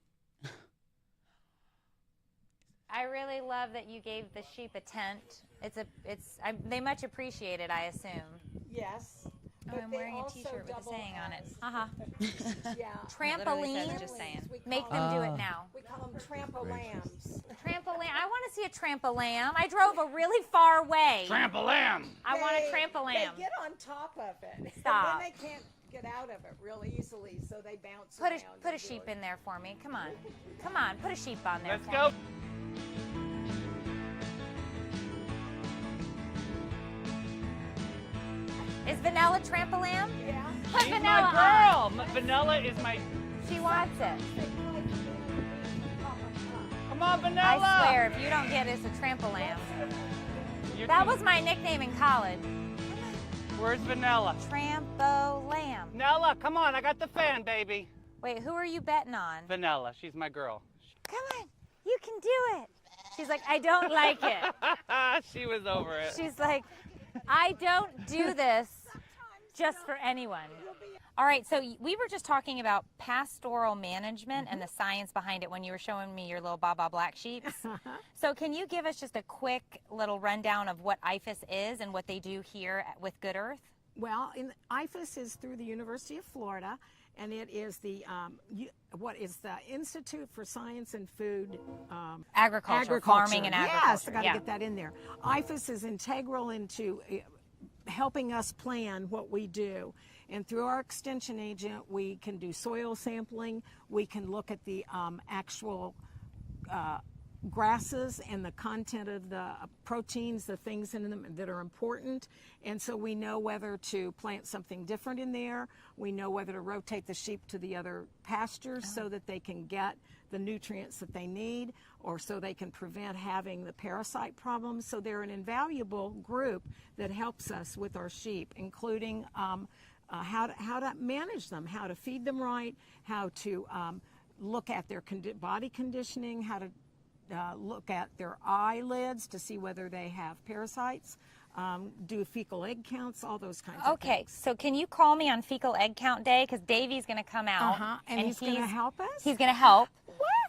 I really love that you gave the sheep a tent. They much appreciate it, I assume. Yes. Oh, I'm wearing a T-shirt with a saying on it. Yeah. Trampoline. Just saying. Make them do it now. We call them trampolines. Trampoline. I want to see a trampoline. I drove a really far way. Trampoline. I want a trampoline. They get on top of it. Stop. And then they can't get out of it real easily, so they bounce Put around. a and do sheep it. in there for me. Come on. Come on. Put a sheep on there. Let's for go. me. Is Vanilla trampoline? Yeah. Put She's Vanilla my on. girl. Vanilla is my. She wants it. Come on, Vanilla. I swear, if you don't get us a trampoline. You're That too- was my nickname in college. Where's Vanilla? Trampoline. Vanilla, come on. I got the fan, baby. Wait, who are you betting on? Vanilla. She's my girl. Come on, you can do it. She's like, I don't like it. She was over it. She's like, I don't do this just for anyone. All right, so we were just talking about pastoral management and the science behind it when you were showing me your little Baba Black Sheeps. So can you give us just a quick little rundown of what IFAS is and what they do here with Good Earth? Well, IFAS is through the University of Florida, and it is the Institute for Science and Food Agriculture, farming and agriculture. Yes, I got to get that in there. IFAS is integral into helping us plan what we do. And through our extension agent, we can do soil sampling. We can look at the actual grasses and the content of the proteins, the things in them that are important. And so we know whether to plant something different in there. We know whether to rotate the sheep to the other pastures so that they can get the nutrients that they need, or so they can prevent having the parasite problems. So they're an invaluable group that helps us with our sheep, including how to manage them, how to feed them right, how to look at their body conditioning, how to look at their eyelids to see whether they have parasites, do fecal egg counts, all those kinds of things. Okay, so can you call me on fecal egg count day? Because Davey's going to come out. And he's going to help us? He's going to help.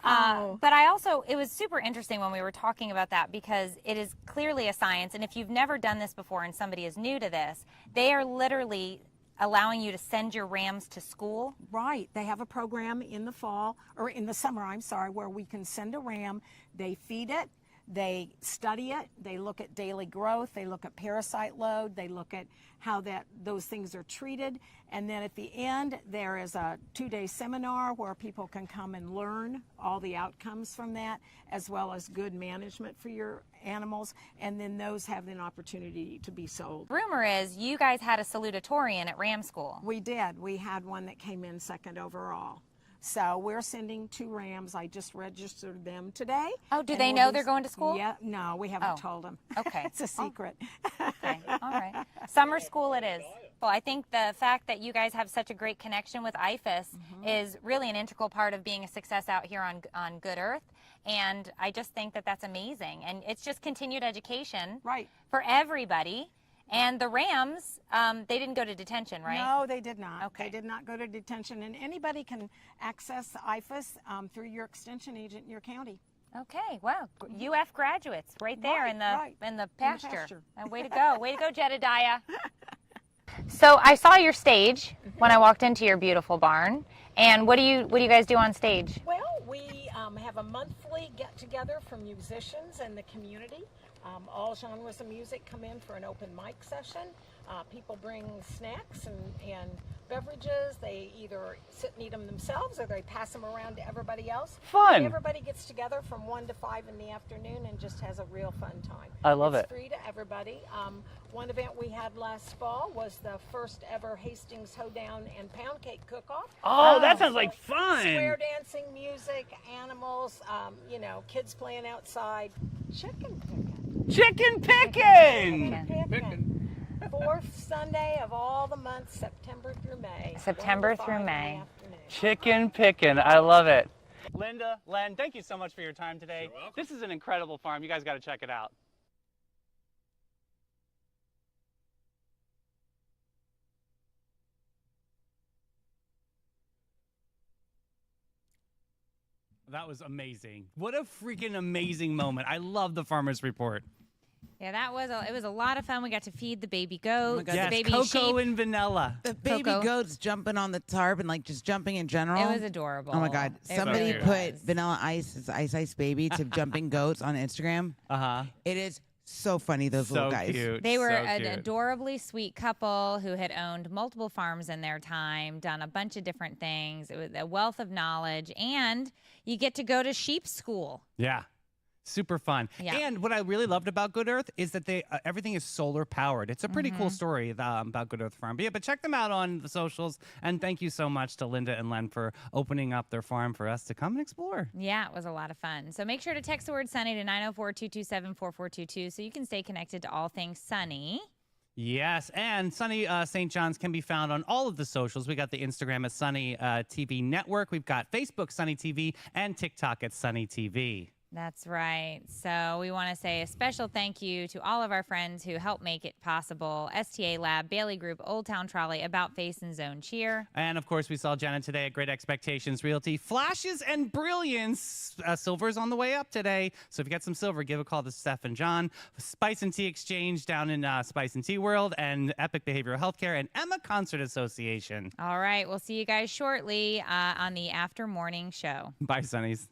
Wow. But I also, it was super interesting when we were talking about that, because it is clearly a science. And if you've never done this before and somebody is new to this, they are literally allowing you to send your rams to school. Right. They have a program in the fall, or in the summer, I'm sorry, where we can send a ram. They feed it. They study it. They look at daily growth. They look at parasite load. They look at how those things are treated. And then at the end, there is a 2-day seminar where people can come and learn all the outcomes from that, as well as good management for your animals. And then those have an opportunity to be sold. Rumor is you guys had a salutatorian at Ram School. We did. We had one that came in second overall. So we're sending 2 rams. I just registered them today. Oh, do And they we'll know be- they're going to school? Yeah, no, we haven't Oh. told them. Okay. It's a secret. Okay, all right. Summer school it is. Well, I think the fact that you guys have such a great connection with IFAS is really an integral part of being a success out here on Good Earth. And I just think that that's amazing. And it's just continued education Right. for everybody. And the Rams, they didn't go to detention, right? No, they did not. Okay. They did not go to detention. And anybody can access IFAS through your extension agent in your county. Okay, wow. UF graduates right there in the Right. pasture. pasture. Way to go. Way to go, Jedediah. So I saw your stage when I walked into your beautiful barn. And what do you guys do on stage? Well, we have a monthly get-together for musicians in the community. All genres of music come in for an open mic session. People bring snacks and beverages. They either sit and eat them themselves or they pass them around to everybody else. Fun. And everybody gets together from 1 to 5 in the afternoon and just has a real fun time. I love It's it. free to everybody. One event we had last fall was the first ever Hastings Hoedown and Pound Cake Cook-Off. Oh, that sounds like fun. Square dancing, music, animals, kids playing outside. Chicken picking. Chicken picking. Picking. Fourth Sunday of all the months, September through May. September 1 to 5 through in the May. afternoon. Chicken picking. I love it. Linda, Len, thank you so much for your time today. This is an incredible farm. You guys got to check it out. That was amazing. What a freaking amazing moment. I love the Farmer's Report. Yeah, it was a lot of fun. We got to feed the baby goats, God, the Yes, baby cocoa sheep. and vanilla. The baby Coco. goats jumping on the tarp and like just jumping in general. It was adorable. Oh my God. It Somebody really put was. Vanilla Ice, Ice Baby to jumping goats on Instagram. Uh-huh. It is so funny, those little So guys. cute. They were so an cute. adorably sweet couple who had owned multiple farms in their time, done a bunch of different things. It was a wealth of knowledge, and you get to go to sheep school. Yeah. Super fun. Yeah. And what I really loved about Good Earth is that everything is solar powered. It's a pretty cool story about Good Earth Farm. But check them out on the socials. And thank you so much to Linda and Len for opening up their farm for us to come and explore. Yeah, it was a lot of fun. So make sure to text the word Sunny to 904-227-4422 so you can stay connected to all things Sunny. Yes, and Sunny St. John's can be found on all of the socials. We got the Instagram at Sunny TV Network. We've got Facebook, Sunny TV, and TikTok at Sunny TV. That's right. So we want to say a special thank you to all of our friends who helped make it possible. STA Lab, Bailey Group, Old Town Trolley, About Face, and Zone Cheer. And of course, we saw Jenna today at Great Expectations Realty. Flashes and brilliance. Silver's on the way up today. So if you got some silver, give a call to Steph and John. Spice and Tea Exchange down in Spice and Tea World, and Epic Behavioral Healthcare, and Emma Concert Association. All right. We'll see you guys shortly on the After Morning Show. Bye, Sunnies.